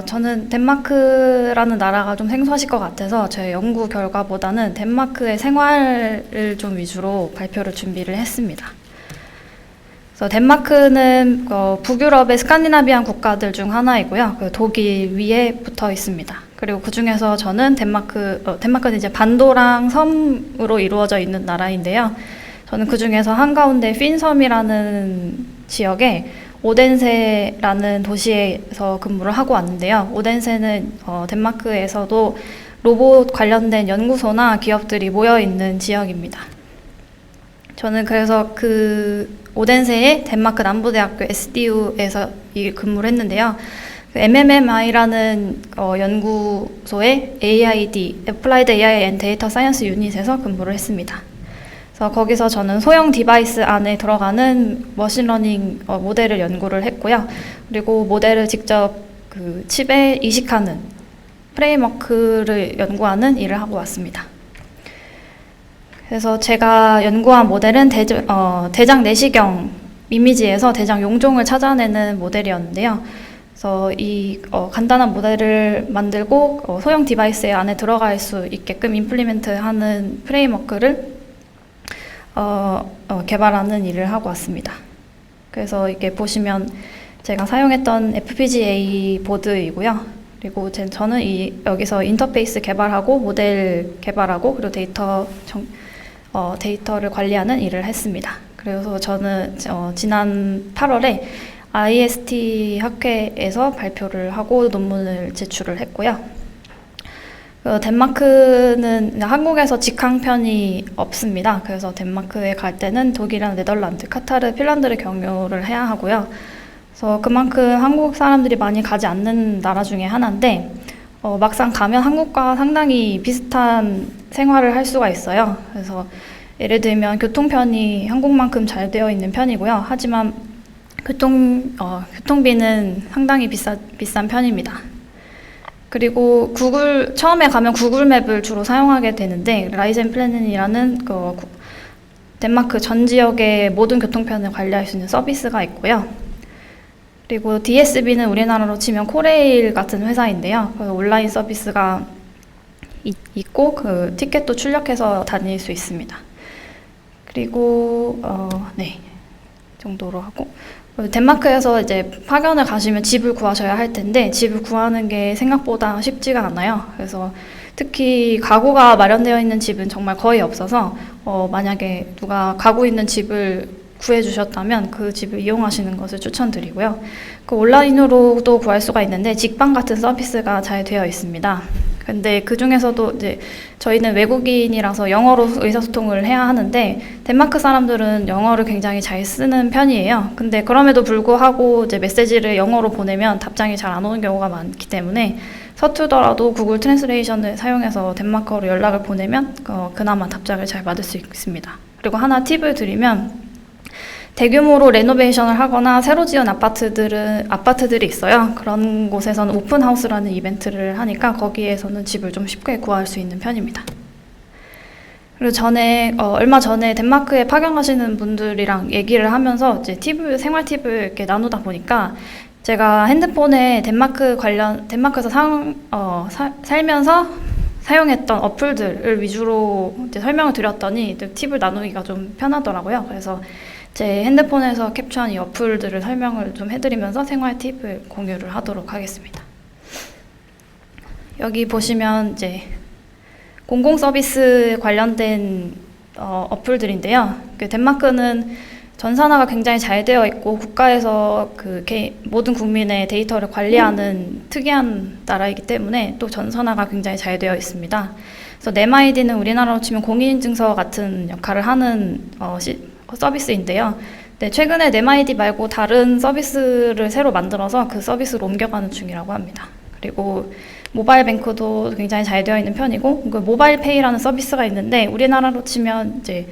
저는 덴마크라는 나라가 좀 생소하실 것 같아서 제 연구 결과보다는 덴마크의 생활을 좀 위주로 발표를 준비를 했습니다. 그래서 덴마크는 북유럽의 스칸디나비안 국가들 중 하나이고요. 그 독일 위에 붙어 있습니다. 그리고 그 중에서 저는 덴마크는 이제 반도랑 섬으로 이루어져 있는 나라인데요. 저는 그 중에서 한가운데 핀섬이라는 지역에 오덴세라는 도시에서 근무를 하고 왔는데요. 오덴세는 덴마크에서도 로봇 관련된 연구소나 기업들이 모여 있는 지역입니다. 저는 그래서 그 오덴세의 덴마크 남부대학교 SDU에서 근무를 했는데요. 그 MMMI라는 연구소의 AID, Applied AI and Data Science 유닛에서 근무를 했습니다. 그래서 거기서 저는 소형 디바이스 안에 들어가는 머신러닝 모델을 연구를 했고요. 그리고 모델을 직접 그 칩에 이식하는 프레임워크를 연구하는 일을 하고 왔습니다. 그래서 제가 연구한 모델은 대장 내시경 이미지에서 대장 용종을 찾아내는 모델이었는데요. 그래서 이 간단한 모델을 만들고 소형 디바이스 안에 들어갈 수 있게끔 임플리멘트하는 프레임워크를 개발하는 일을 하고 왔습니다. 그래서 이게 보시면 제가 사용했던 FPGA 보드이고요. 그리고 저는 여기서 인터페이스 개발하고 모델 개발하고 그리고 데이터를 관리하는 일을 했습니다. 그래서 저는 지난 8월에 IST 학회에서 발표를 하고 논문을 제출을 했고요. 덴마크는 한국에서 직항편이 없습니다. 그래서 덴마크에 갈 때는 독일이나 네덜란드, 카타르, 핀란드를 경유를 해야 하고요. 그래서 그만큼 한국 사람들이 많이 가지 않는 나라 중에 하나인데 막상 가면 한국과 상당히 비슷한 생활을 할 수가 있어요. 그래서 예를 들면 교통편이 한국만큼 잘 되어 있는 편이고요. 하지만 교통비는 상당히 비싼 편입니다. 그리고 처음에 가면 구글맵을 주로 사용하게 되는데 라이젠 플래닛이라는 덴마크 전 지역의 모든 교통편을 관리할 수 있는 서비스가 있고요. 그리고 DSB는 우리나라로 치면 코레일 같은 회사인데요. 온라인 서비스가 있고 그 티켓도 출력해서 다닐 수 있습니다. 그리고 네, 정도로 하고 덴마크에서 이제 파견을 가시면 집을 구하셔야 할 텐데 집을 구하는 게 생각보다 쉽지가 않아요. 그래서 특히 가구가 마련되어 있는 집은 정말 거의 없어서 만약에 누가 가구 있는 집을 구해주셨다면 그 집을 이용하시는 것을 추천드리고요. 그 온라인으로도 구할 수가 있는데 직방 같은 서비스가 잘 되어 있습니다. 근데 그 중에서도 이제 저희는 외국인이라서 영어로 의사소통을 해야 하는데 덴마크 사람들은 영어를 굉장히 잘 쓰는 편이에요. 근데 그럼에도 불구하고 이제 메시지를 영어로 보내면 답장이 잘 안 오는 경우가 많기 때문에 서투더라도 구글 트랜스레이션을 사용해서 덴마크어로 연락을 보내면 그나마 답장을 잘 받을 수 있습니다. 그리고 하나 팁을 드리면 대규모로 레노베이션을 하거나 새로 지은 아파트들이 있어요. 그런 곳에서는 오픈하우스라는 이벤트를 하니까 거기에서는 집을 좀 쉽게 구할 수 있는 편입니다. 그리고 얼마 전에 덴마크에 파견 가시는 분들이랑 얘기를 하면서 이제 생활 팁을 이렇게 나누다 보니까 제가 핸드폰에 덴마크에서 살면서 사용했던 어플들을 위주로 이제 설명을 드렸더니 팁을 나누기가 좀 편하더라고요. 그래서 제 핸드폰에서 캡처한 이 어플들을 설명을 좀 해드리면서 생활 팁을 공유를 하도록 하겠습니다. 여기 보시면 이제 공공 서비스 관련된 어플들인데요. 덴마크는 전산화가 굉장히 잘 되어 있고 국가에서 모든 국민의 데이터를 관리하는 특이한 나라이기 때문에 또 전산화가 굉장히 잘 되어 있습니다. 그래서 넴아이디는 우리나라로 치면 공인인증서 같은 역할을 하는 서비스인데요. 네, 최근에 넴아이디 말고 다른 서비스를 새로 만들어서 그 서비스로 옮겨가는 중이라고 합니다. 그리고 모바일 뱅크도 굉장히 잘 되어 있는 편이고, 그 모바일페이라는 서비스가 있는데 우리나라로 치면 이제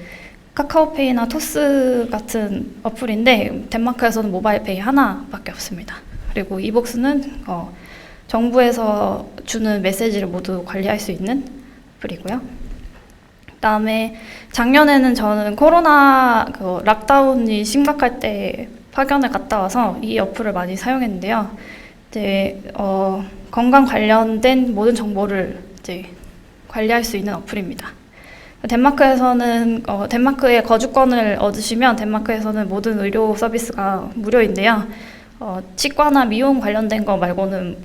카카오페이나 토스 같은 어플인데 덴마크에서는 모바일페이 하나밖에 없습니다. 그리고 이복스는 정부에서 주는 메시지를 모두 관리할 수 있는 어플이고요. 그다음에 작년에는 저는 코로나 락다운이 심각할 때 파견을 갔다 와서 이 어플을 많이 사용했는데요. 이제 건강 관련된 모든 정보를 이제 관리할 수 있는 어플입니다. 덴마크에서는 덴마크의 거주권을 얻으시면 덴마크에서는 모든 의료 서비스가 무료인데요. 치과나 미용 관련된 거 말고는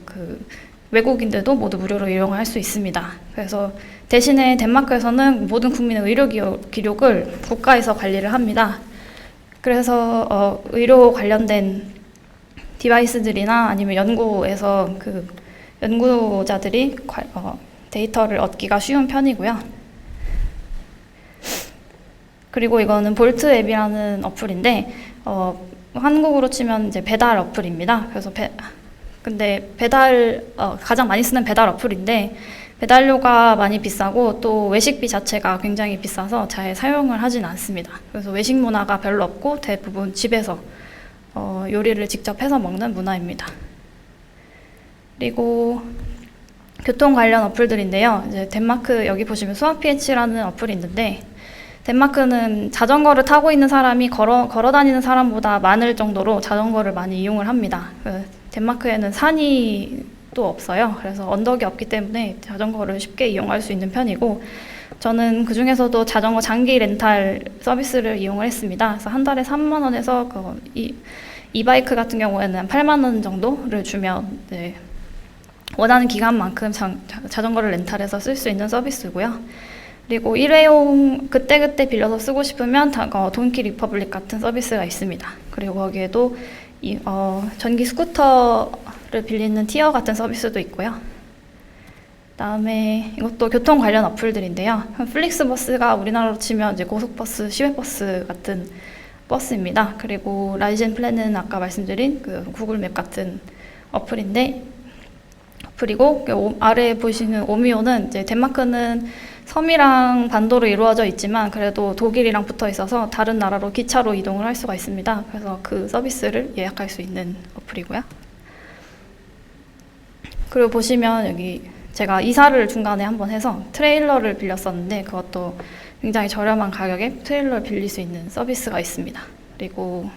외국인들도 모두 무료로 이용할 수 있습니다. 그래서 대신에 덴마크에서는 모든 국민의 의료 기록을 국가에서 관리를 합니다. 그래서 의료 관련된 디바이스들이나 아니면 연구에서 연구자들이 데이터를 얻기가 쉬운 편이고요. 그리고 이거는 볼트 앱이라는 어플인데 한국으로 치면 이제 배달 어플입니다. 그래서 근데 가장 많이 쓰는 배달 어플인데 배달료가 많이 비싸고 또 외식비 자체가 굉장히 비싸서 잘 사용을 하진 않습니다. 그래서 외식 문화가 별로 없고 대부분 집에서 요리를 직접 해서 먹는 문화입니다. 그리고 교통 관련 어플들인데요. 이제 덴마크 여기 보시면 수아피에치라는 어플이 있는데 덴마크는 자전거를 타고 있는 사람이 걸어 다니는 사람보다 많을 정도로 자전거를 많이 이용을 합니다. 덴마크에는 산이 또 없어요. 그래서 언덕이 없기 때문에 자전거를 쉽게 이용할 수 있는 편이고 저는 그 중에서도 자전거 장기 렌탈 서비스를 이용을 했습니다. 그래서 한 달에 3만 원에서 이바이크 같은 경우에는 한 8만 원 정도를 주면 원하는 기간만큼 자전거를 렌탈해서 쓸 수 있는 서비스고요. 그리고 일회용 그때그때 빌려서 쓰고 싶으면 돈키 리퍼블릭 같은 서비스가 있습니다. 그리고 거기에도 전기 스쿠터를 빌리는 티어 같은 서비스도 있고요. 그다음에 이것도 교통 관련 어플들인데요. 플릭스버스가 우리나라로 치면 이제 고속버스, 시외버스 같은 버스입니다. 그리고 라이젠 플랜은 아까 말씀드린 구글맵 같은 어플이고 아래에 보시는 오미오는 이제 덴마크는 섬이랑 반도로 이루어져 있지만 그래도 독일이랑 붙어 있어서 다른 나라로 기차로 이동을 할 수가 있습니다. 그래서 그 서비스를 예약할 수 있는 어플이고요. 그리고 보시면 여기 제가 이사를 중간에 한번 해서 트레일러를 빌렸었는데 그것도 굉장히 저렴한 가격에 트레일러를 빌릴 수 있는 서비스가 있습니다. 그리고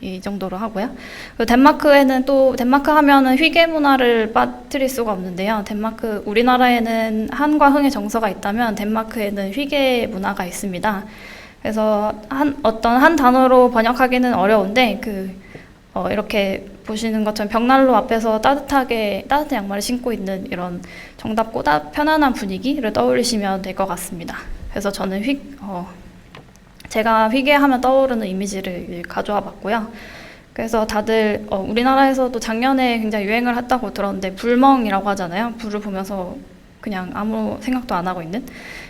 이 정도로 하고요. 덴마크에는 또 덴마크 하면은 휘게 문화를 빠뜨릴 수가 없는데요. 우리나라에는 한과 흥의 정서가 있다면 덴마크에는 휘게 문화가 있습니다. 그래서 어떤 한 단어로 번역하기는 어려운데 이렇게 보시는 것처럼 벽난로 앞에서 따뜻한 양말을 신고 있는 이런 정답고 편안한 분위기를 떠올리시면 될 것 같습니다. 그래서 저는 제가 휘게 하면 떠오르는 이미지를 가져와 봤고요. 그래서 다들 우리나라에서도 작년에 굉장히 유행을 했다고 들었는데 불멍이라고 하잖아요. 불을 보면서 그냥 아무 생각도 안 하고 있는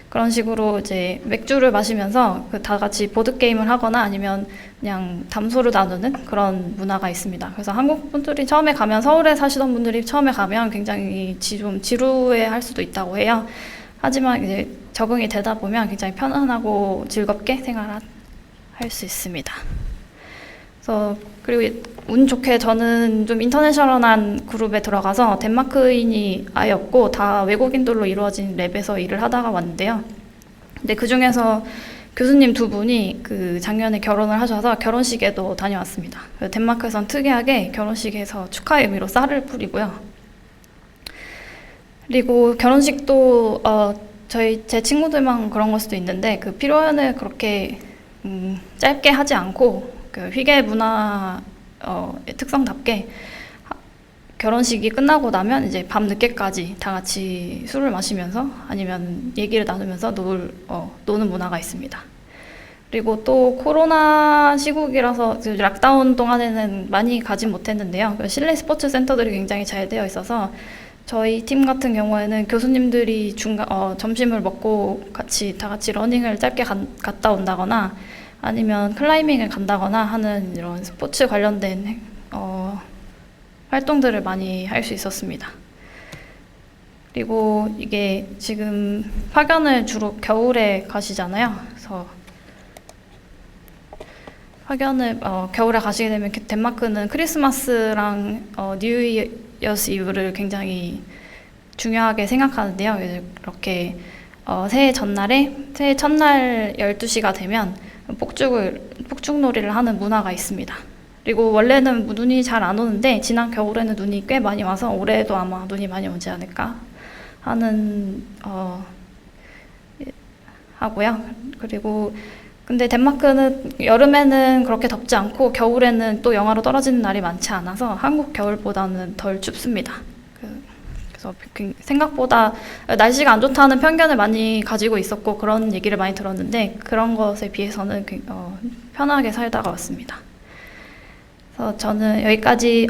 그런 식으로 이제 맥주를 마시면서 다 같이 보드게임을 하거나 아니면 그냥 담소를 나누는 그런 문화가 있습니다. 그래서 한국 분들이 처음에 가면 서울에 사시던 분들이 처음에 가면 굉장히 좀 지루해 할 수도 있다고 해요. 하지만 이제 적응이 되다 보면 굉장히 편안하고 즐겁게 생활할 수 있습니다. 그리고 운 좋게 저는 좀 인터내셔널한 그룹에 들어가서 덴마크인이 아예 없고 다 외국인들로 이루어진 랩에서 일을 하다가 왔는데요. 근데 그 중에서 교수님 두 분이 작년에 결혼을 하셔서 결혼식에도 다녀왔습니다. 덴마크에선 특이하게 결혼식에서 축하 의미로 쌀을 뿌리고요. 그리고 결혼식도 제 친구들만 그런 걸 수도 있는데 피로연을 그렇게 짧게 하지 않고 휘게 문화 특성답게 결혼식이 끝나고 나면 이제 밤 늦게까지 다 같이 술을 마시면서 아니면 얘기를 나누면서 노는 문화가 있습니다. 그리고 또 코로나 시국이라서 그 락다운 동안에는 많이 가진 못했는데요. 그 실내 스포츠 센터들이 굉장히 잘 되어 있어서 저희 팀 같은 경우에는 교수님들이 점심을 먹고 다 같이 러닝을 짧게 갔다 온다거나 아니면 클라이밍을 간다거나 하는 이런 스포츠 관련된 활동들을 많이 할 수 있었습니다. 그리고 이게 지금 파견을 주로 겨울에 가시잖아요. 그래서 파견을 겨울에 가시게 되면 덴마크는 크리스마스랑 뉴 이어스 이브를 굉장히 중요하게 생각하는데요. 이렇게 새해 첫날 12시가 되면 폭죽놀이를 하는 문화가 있습니다. 그리고 원래는 눈이 잘 안 오는데 지난 겨울에는 눈이 꽤 많이 와서 올해도 아마 눈이 많이 오지 않을까 하는 하고요. 그리고 근데 덴마크는 여름에는 그렇게 덥지 않고 겨울에는 또 영하로 떨어지는 날이 많지 않아서 한국 겨울보다는 덜 춥습니다. 그래서 생각보다 날씨가 안 좋다는 편견을 많이 가지고 있었고 그런 얘기를 많이 들었는데 그런 것에 비해서는 편하게 살다가 왔습니다. 그래서 저는 여기까지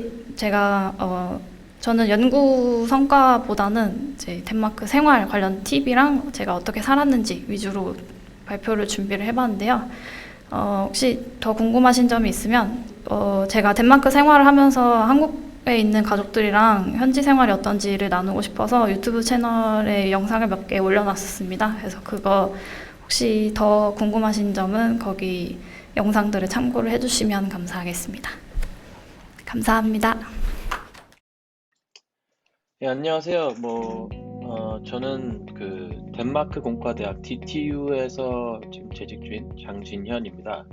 저는 연구 성과보다는 이제 덴마크 생활 관련 팁이랑 제가 어떻게 살았는지 위주로 발표를 준비를 해봤는데요. 혹시 더 궁금하신 점이 있으면 제가 덴마크 생활을 하면서 한국에 있는 가족들이랑 현지 생활이 어떤지를 나누고 싶어서 유튜브 채널에 영상을 몇 개 올려놨었습니다. 그래서 그거 혹시 더 궁금하신 점은 거기 영상들을 참고를 해주시면 감사하겠습니다. 감사합니다. 예, 안녕하세요. 저는 그 덴마크 공과대학 DTU에서 지금 재직 중인 장진현입니다.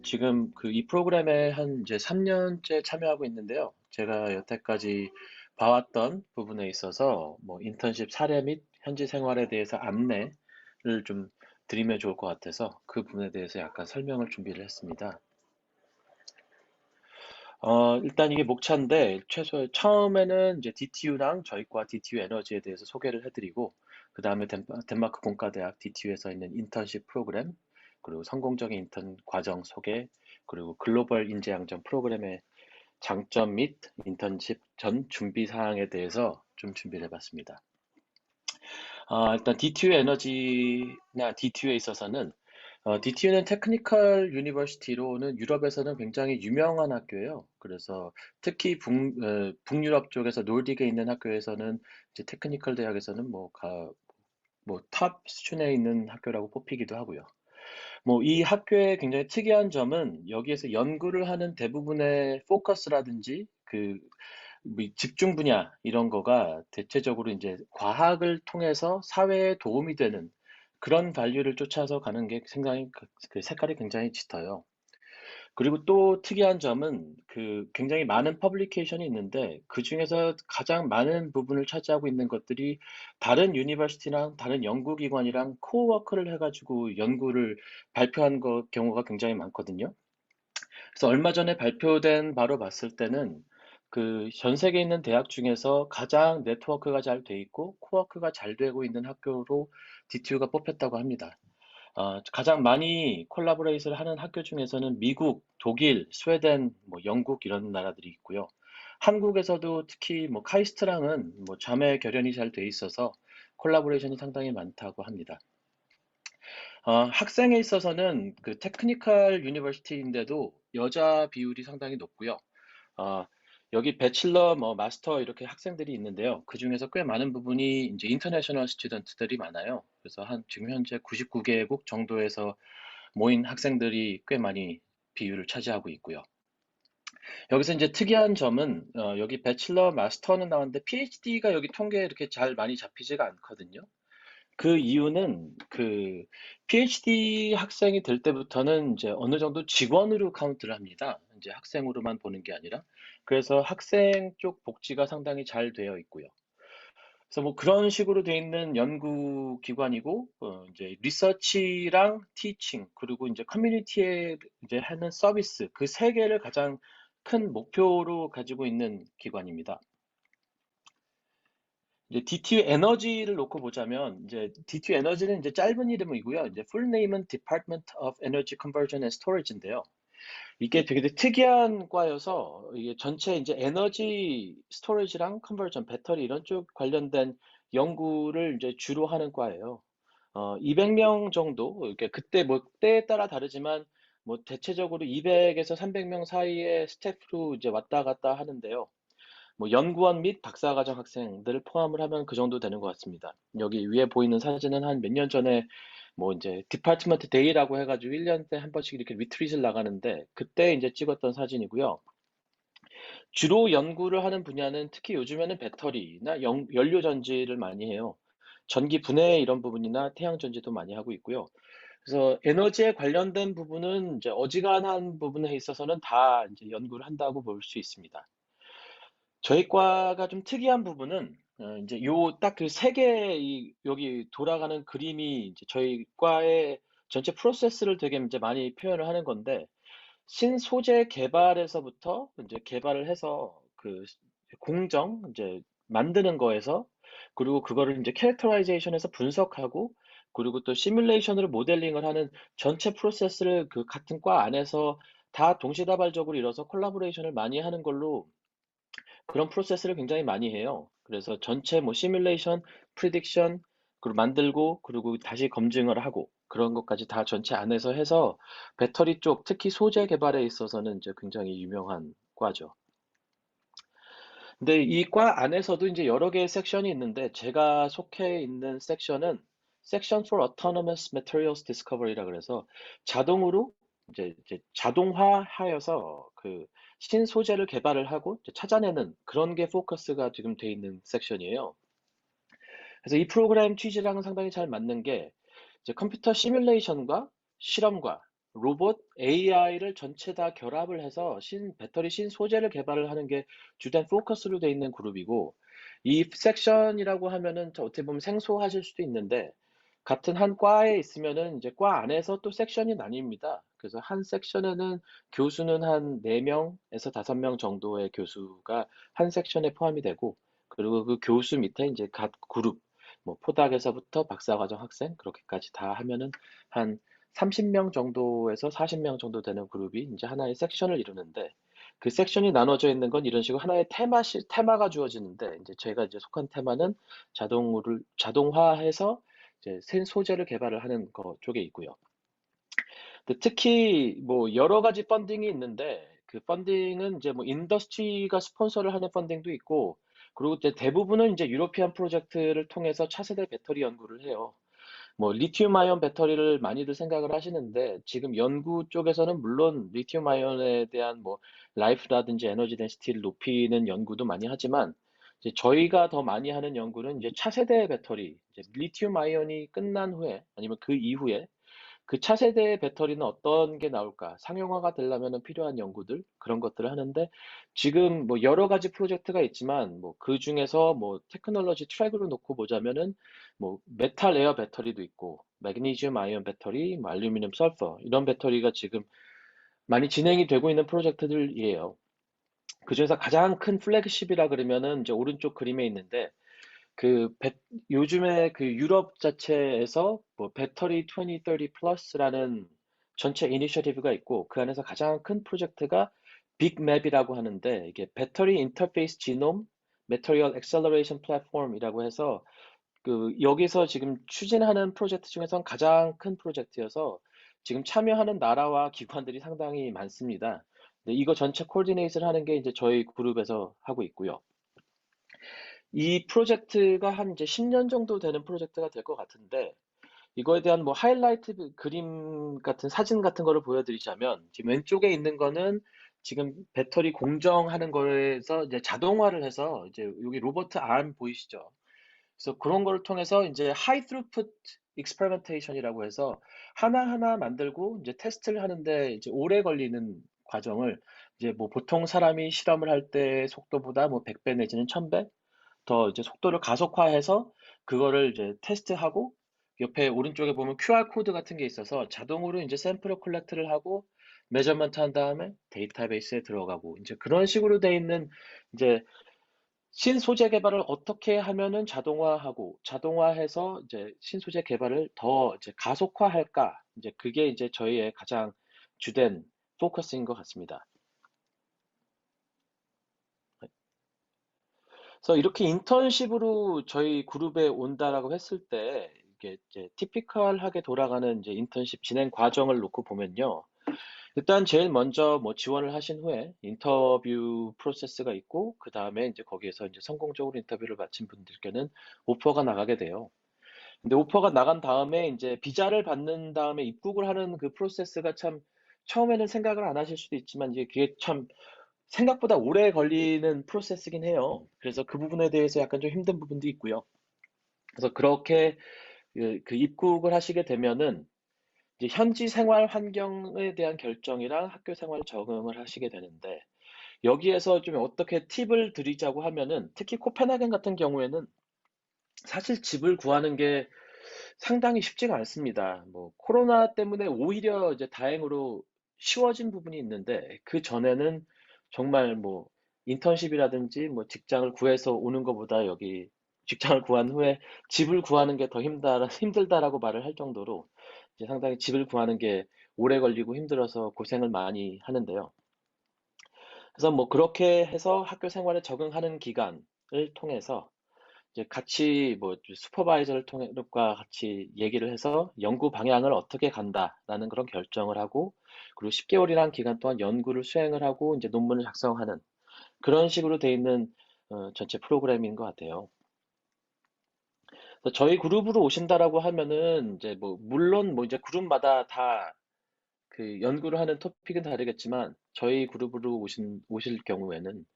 지금 이 프로그램에 이제 3년째 참여하고 있는데요. 제가 여태까지 봐왔던 부분에 있어서 인턴십 사례 및 현지 생활에 대해서 안내를 좀 드리면 좋을 것 같아서 그 부분에 대해서 약간 설명을 준비를 했습니다. 일단 이게 목차인데, 처음에는 이제 DTU랑 저희과 DTU 에너지에 대해서 소개를 해드리고, 그 다음에 덴마크 공과대학 DTU에서 있는 인턴십 프로그램, 그리고 성공적인 인턴 과정 소개, 그리고 글로벌 인재양전 프로그램의 장점 및 인턴십 전 준비 사항에 대해서 좀 준비를 해봤습니다. 일단 DTU 에너지나 DTU에 있어서는 DTU는 테크니컬 유니버시티로는 유럽에서는 굉장히 유명한 학교예요. 그래서 특히 북유럽 쪽에서 노르딕에 있는 학교에서는 이제 테크니컬 대학에서는 탑 수준에 있는 학교라고 뽑히기도 하고요. 이 학교의 굉장히 특이한 점은 여기에서 연구를 하는 대부분의 포커스라든지 집중 분야 이런 거가 대체적으로 이제 과학을 통해서 사회에 도움이 되는 그런 밸류를 쫓아서 가는 게 상당히 그 색깔이 굉장히 짙어요. 그리고 또 특이한 점은 굉장히 많은 퍼블리케이션이 있는데 그 중에서 가장 많은 부분을 차지하고 있는 것들이 다른 유니버시티랑 다른 연구기관이랑 코워크를 해가지고 연구를 발표한 경우가 굉장히 많거든요. 그래서 얼마 전에 발표된 바로 봤을 때는 전 세계에 있는 대학 중에서 가장 네트워크가 잘 돼 있고 코워크가 잘 되고 있는 학교로 DTU가 뽑혔다고 합니다. 가장 많이 콜라보레이션을 하는 학교 중에서는 미국, 독일, 스웨덴, 영국 이런 나라들이 있고요. 한국에서도 특히 카이스트랑은 자매 결연이 잘 돼 있어서 콜라보레이션이 상당히 많다고 합니다. 학생에 있어서는 테크니컬 유니버시티인데도 여자 비율이 상당히 높고요. 여기 배칠러, 마스터 이렇게 학생들이 있는데요. 그 중에서 꽤 많은 부분이 이제 인터내셔널 스튜던트들이 많아요. 그래서 지금 현재 99개국 정도에서 모인 학생들이 꽤 많이 비율을 차지하고 있고요. 여기서 이제 특이한 점은 여기 배칠러, 마스터는 나왔는데 PhD가 여기 통계에 이렇게 많이 잡히지가 않거든요. 그 이유는 PhD 학생이 될 때부터는 이제 어느 정도 직원으로 카운트를 합니다. 이제 학생으로만 보는 게 아니라. 그래서 학생 쪽 복지가 상당히 잘 되어 있고요. 그래서 그런 식으로 되어 있는 연구 기관이고, 이제 리서치랑 티칭, 그리고 이제 커뮤니티에 이제 하는 서비스, 그 세 개를 가장 큰 목표로 가지고 있는 기관입니다. 이제 DTU 에너지를 놓고 보자면 이제 DTU 에너지는 이제 짧은 이름이고요. 이제 풀 네임은 Department of Energy Conversion and Storage인데요. 이게 되게 특이한 과여서 이게 전체 이제 에너지 스토리지랑 컨버전, 배터리 이런 쪽 관련된 연구를 이제 주로 하는 과예요. 200명 정도, 이렇게 그때 뭐 때에 따라 다르지만 뭐 대체적으로 200에서 300명 사이의 스태프로 이제 왔다 갔다 하는데요. 뭐 연구원 및 박사과정 학생들을 포함을 하면 그 정도 되는 것 같습니다. 여기 위에 보이는 사진은 한 몇 년 전에 뭐 이제 디파트먼트 데이라고 해가지고 1년에 한 번씩 이렇게 리트릿을 나가는데 그때 이제 찍었던 사진이고요. 주로 연구를 하는 분야는 특히 요즘에는 배터리나 연료 전지를 많이 해요. 전기 분해 이런 부분이나 태양 전지도 많이 하고 있고요. 그래서 에너지에 관련된 부분은 이제 어지간한 부분에 있어서는 다 이제 연구를 한다고 볼 수 있습니다. 저희 과가 좀 특이한 부분은 이제 요 딱 그 세 개의 여기 돌아가는 그림이 이제 저희 과의 전체 프로세스를 되게 이제 많이 표현을 하는 건데 신소재 개발에서부터 이제 개발을 해서 그 공정 이제 만드는 거에서 그리고 그거를 이제 캐릭터라이제이션해서 분석하고 그리고 또 시뮬레이션으로 모델링을 하는 전체 프로세스를 그 같은 과 안에서 다 동시다발적으로 이뤄서 콜라보레이션을 많이 하는 걸로 그런 프로세스를 굉장히 많이 해요. 그래서 전체 뭐 시뮬레이션, 프리딕션, 그리고 만들고, 그리고 다시 검증을 하고, 그런 것까지 다 전체 안에서 해서 배터리 쪽, 특히 소재 개발에 있어서는 이제 굉장히 유명한 과죠. 근데 이 과 안에서도 이제 여러 개의 섹션이 있는데, 제가 속해 있는 섹션은 Section for Autonomous Materials Discovery라 그래서 자동으로 이제 자동화하여서 그 신소재를 개발을 하고 이제 찾아내는 그런 게 포커스가 지금 돼 있는 섹션이에요. 그래서 이 프로그램 취지랑은 상당히 잘 맞는 게 이제 컴퓨터 시뮬레이션과 실험과 로봇, AI를 전체 다 결합을 해서 배터리 신소재를 개발을 하는 게 주된 포커스로 돼 있는 그룹이고 이 섹션이라고 하면은 어떻게 보면 생소하실 수도 있는데 같은 한 과에 있으면은 이제 과 안에서 또 섹션이 나뉩니다. 그래서 한 섹션에는 교수는 한 4명에서 5명 정도의 교수가 한 섹션에 포함이 되고 그리고 그 교수 밑에 이제 각 그룹 뭐 포닥에서부터 박사과정 학생 그렇게까지 다 하면은 한 30명 정도에서 40명 정도 되는 그룹이 이제 하나의 섹션을 이루는데 그 섹션이 나눠져 있는 건 이런 식으로 하나의 테마가 주어지는데 이제 제가 이제 속한 테마는 자동화해서 이제 새 소재를 개발을 하는 거 쪽에 있고요. 근데 특히 뭐 여러 가지 펀딩이 있는데 그 펀딩은 이제 뭐 인더스트리가 스폰서를 하는 펀딩도 있고 그리고 이제 대부분은 이제 유로피안 프로젝트를 통해서 차세대 배터리 연구를 해요. 뭐 리튬 아이온 배터리를 많이들 생각을 하시는데 지금 연구 쪽에서는 물론 리튬 아이온에 대한 뭐 라이프라든지 에너지 덴시티를 높이는 연구도 많이 하지만 이제 저희가 더 많이 하는 연구는 이제 차세대 배터리, 이제 리튬 아이온이 끝난 후에 아니면 그 이후에 그 차세대의 배터리는 어떤 게 나올까? 상용화가 되려면 필요한 연구들, 그런 것들을 하는데, 지금 뭐 여러 가지 프로젝트가 있지만, 뭐 그 중에서 뭐 테크놀로지 트랙으로 놓고 보자면은, 뭐 메탈 에어 배터리도 있고, 매그니슘 아이온 배터리, 뭐 알루미늄 설퍼, 이런 배터리가 지금 많이 진행이 되고 있는 프로젝트들이에요. 그중에서 가장 큰 플래그십이라 그러면은 이제 오른쪽 그림에 있는데, 그 요즘에 그 유럽 자체에서 뭐 배터리 2030 플러스라는 전체 이니셔티브가 있고 그 안에서 가장 큰 프로젝트가 빅맵이라고 하는데 이게 배터리 인터페이스 지놈 매터리얼 액셀러레이션 플랫폼이라고 해서 그 여기서 지금 추진하는 프로젝트 중에선 가장 큰 프로젝트여서 지금 참여하는 나라와 기관들이 상당히 많습니다. 근데 이거 전체 코디네이트를 하는 게 이제 저희 그룹에서 하고 있고요. 이 프로젝트가 한 이제 10년 정도 되는 프로젝트가 될 것 같은데, 이거에 대한 뭐 하이라이트 그림 같은 사진 같은 거를 보여드리자면, 지금 왼쪽에 있는 거는 지금 배터리 공정하는 거에서 이제 자동화를 해서 이제 여기 로버트 암 보이시죠? 그래서 그런 거를 통해서 이제 하이 throughput experimentation이라고 해서 하나하나 만들고 이제 테스트를 하는데 이제 오래 걸리는 과정을 이제 뭐 보통 사람이 실험을 할 때 속도보다 뭐 100배 내지는 1000배 더 이제 속도를 가속화해서 그거를 이제 테스트하고 옆에 오른쪽에 보면 QR 코드 같은 게 있어서 자동으로 이제 샘플을 컬렉트를 하고 메저먼트 한 다음에 데이터베이스에 들어가고 이제 그런 식으로 돼 있는 이제 신소재 개발을 어떻게 하면은 자동화하고 자동화해서 이제 신소재 개발을 더 이제 가속화할까? 이제 그게 이제 저희의 가장 주된 포커스인 것 같습니다. 그래서 이렇게 인턴십으로 저희 그룹에 온다라고 했을 때 이게 이제 티피컬하게 돌아가는 이제 인턴십 진행 과정을 놓고 보면요. 일단 제일 먼저 뭐 지원을 하신 후에 인터뷰 프로세스가 있고 그 다음에 이제 거기에서 이제 성공적으로 인터뷰를 마친 분들께는 오퍼가 나가게 돼요. 근데 오퍼가 나간 다음에 이제 비자를 받는 다음에 입국을 하는 그 프로세스가 참 처음에는 생각을 안 하실 수도 있지만 이게 그게 참 생각보다 오래 걸리는 프로세스긴 해요. 그래서 그 부분에 대해서 약간 좀 힘든 부분도 있고요. 그래서 그렇게 그 입국을 하시게 되면은 이제 현지 생활 환경에 대한 결정이랑 학교 생활 적응을 하시게 되는데 여기에서 좀 어떻게 팁을 드리자고 하면은 특히 코펜하겐 같은 경우에는 사실 집을 구하는 게 상당히 쉽지가 않습니다. 뭐 코로나 때문에 오히려 이제 다행으로 쉬워진 부분이 있는데 그 전에는 정말 뭐 인턴십이라든지 뭐 직장을 구해서 오는 것보다 여기 직장을 구한 후에 집을 구하는 게 더 힘들다라고 말을 할 정도로 이제 상당히 집을 구하는 게 오래 걸리고 힘들어서 고생을 많이 하는데요. 그래서 뭐 그렇게 해서 학교 생활에 적응하는 기간을 통해서 이제 같이 뭐 슈퍼바이저를 통해과 같이 얘기를 해서 연구 방향을 어떻게 간다라는 그런 결정을 하고 그리고 10개월이라는 기간 동안 연구를 수행을 하고 이제 논문을 작성하는 그런 식으로 돼 있는 전체 프로그램인 것 같아요. 그래서 저희 그룹으로 오신다라고 하면은 이제 뭐 물론 뭐 이제 그룹마다 다 그 연구를 하는 토픽은 다르겠지만 저희 그룹으로 오실 경우에는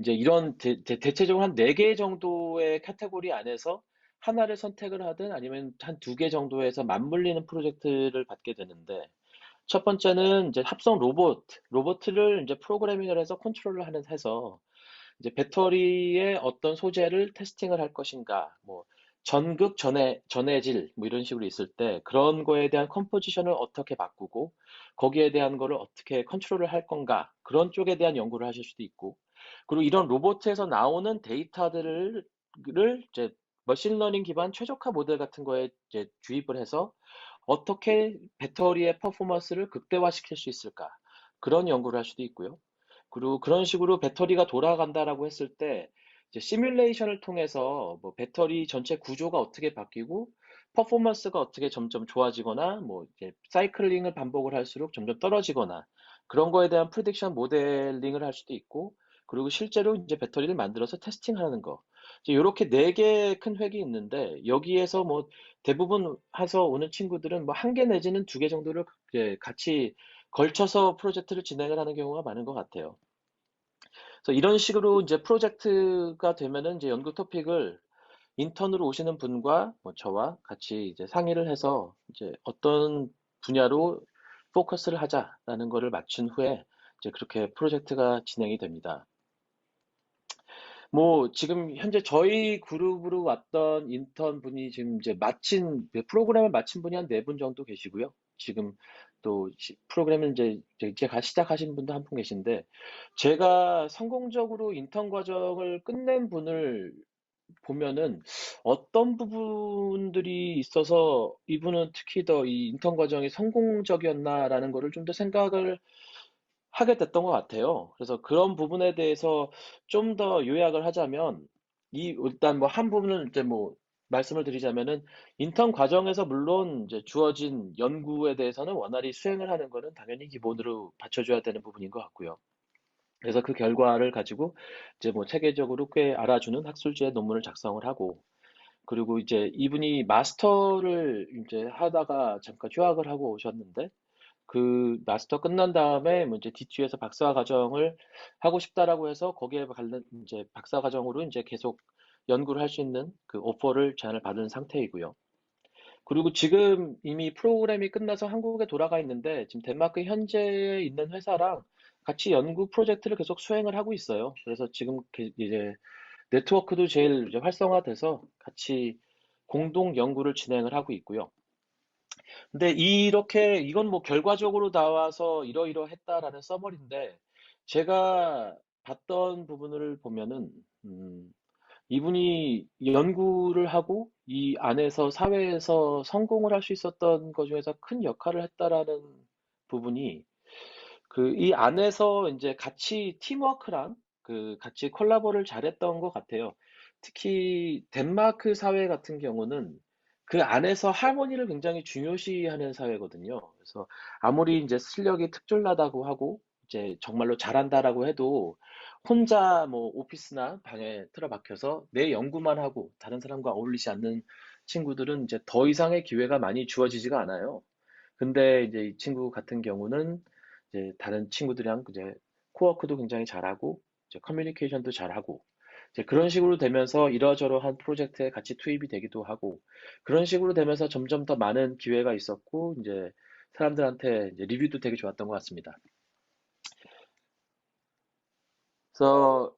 이제 이런 대체적으로 한 4개 정도의 카테고리 안에서 하나를 선택을 하든 아니면 한 2개 정도에서 맞물리는 프로젝트를 받게 되는데 첫 번째는 이제 합성 로봇을 이제 프로그래밍을 해서 컨트롤을 해서 이제 배터리의 어떤 소재를 테스팅을 할 것인가, 뭐 전극 전해질 뭐 이런 식으로 있을 때 그런 거에 대한 컴포지션을 어떻게 바꾸고 거기에 대한 거를 어떻게 컨트롤을 할 건가 그런 쪽에 대한 연구를 하실 수도 있고 그리고 이런 로봇에서 나오는 데이터들을 이제 머신러닝 기반 최적화 모델 같은 거에 이제 주입을 해서 어떻게 배터리의 퍼포먼스를 극대화시킬 수 있을까 그런 연구를 할 수도 있고요. 그리고 그런 식으로 배터리가 돌아간다라고 했을 때 이제 시뮬레이션을 통해서 뭐 배터리 전체 구조가 어떻게 바뀌고 퍼포먼스가 어떻게 점점 좋아지거나 뭐 이제 사이클링을 반복을 할수록 점점 떨어지거나 그런 거에 대한 프리딕션 모델링을 할 수도 있고 그리고 실제로 이제 배터리를 만들어서 테스팅하는 거 이제 이렇게 4개 큰 획이 있는데 여기에서 뭐 대부분 해서 오는 친구들은 뭐 1개 내지는 2개 정도를 이제 같이 걸쳐서 프로젝트를 진행을 하는 경우가 많은 것 같아요. 그래서 이런 식으로 이제 프로젝트가 되면은 이제 연구 토픽을 인턴으로 오시는 분과 뭐 저와 같이 이제 상의를 해서 이제 어떤 분야로 포커스를 하자라는 거를 맞춘 후에 이제 그렇게 프로젝트가 진행이 됩니다. 뭐 지금 현재 저희 그룹으로 왔던 인턴 분이 지금 이제 프로그램을 마친 분이 한 4분 정도 계시고요. 지금 또 프로그램을 이제 시작하신 분도 한 분 계신데 제가 성공적으로 인턴 과정을 끝낸 분을 보면은 어떤 부분들이 있어서 이분은 특히 더 이 인턴 과정이 성공적이었나라는 거를 좀 더 생각을 하게 됐던 것 같아요. 그래서 그런 부분에 대해서 좀 더 요약을 하자면, 일단 뭐 한 부분은 이제 뭐 말씀을 드리자면은 인턴 과정에서 물론 이제 주어진 연구에 대해서는 원활히 수행을 하는 거는 당연히 기본으로 받쳐줘야 되는 부분인 것 같고요. 그래서 그 결과를 가지고 이제 뭐 체계적으로 꽤 알아주는 학술지에 논문을 작성을 하고, 그리고 이제 이분이 마스터를 이제 하다가 잠깐 휴학을 하고 오셨는데, 그 마스터 끝난 다음에 뭐 이제 DTU에서 박사 과정을 하고 싶다라고 해서 거기에 관련 이제 박사 과정으로 이제 계속 연구를 할 수 있는 그 오퍼를 제안을 받은 상태이고요. 그리고 지금 이미 프로그램이 끝나서 한국에 돌아가 있는데 지금 덴마크 현재에 있는 회사랑 같이 연구 프로젝트를 계속 수행을 하고 있어요. 그래서 지금 이제 네트워크도 제일 이제 활성화돼서 같이 공동 연구를 진행을 하고 있고요. 근데 이건 뭐 결과적으로 나와서 이러이러했다라는 서머리인데 제가 봤던 부분을 보면은 이분이 연구를 하고 이 안에서 사회에서 성공을 할 수 있었던 것 중에서 큰 역할을 했다라는 부분이 그 이 안에서 이제 같이 팀워크랑 그 같이 콜라보를 잘했던 것 같아요. 특히 덴마크 사회 같은 경우는 그 안에서 하모니를 굉장히 중요시하는 사회거든요. 그래서 아무리 이제 실력이 특출나다고 하고 이제 정말로 잘한다라고 해도 혼자 뭐 오피스나 방에 틀어박혀서 내 연구만 하고 다른 사람과 어울리지 않는 친구들은 이제 더 이상의 기회가 많이 주어지지가 않아요. 근데 이제 이 친구 같은 경우는 이제 다른 친구들이랑 이제 코워크도 굉장히 잘하고 이제 커뮤니케이션도 잘하고 이제 그런 식으로 되면서 이러저러한 프로젝트에 같이 투입이 되기도 하고 그런 식으로 되면서 점점 더 많은 기회가 있었고 이제 사람들한테 이제 리뷰도 되게 좋았던 것 같습니다. 그래서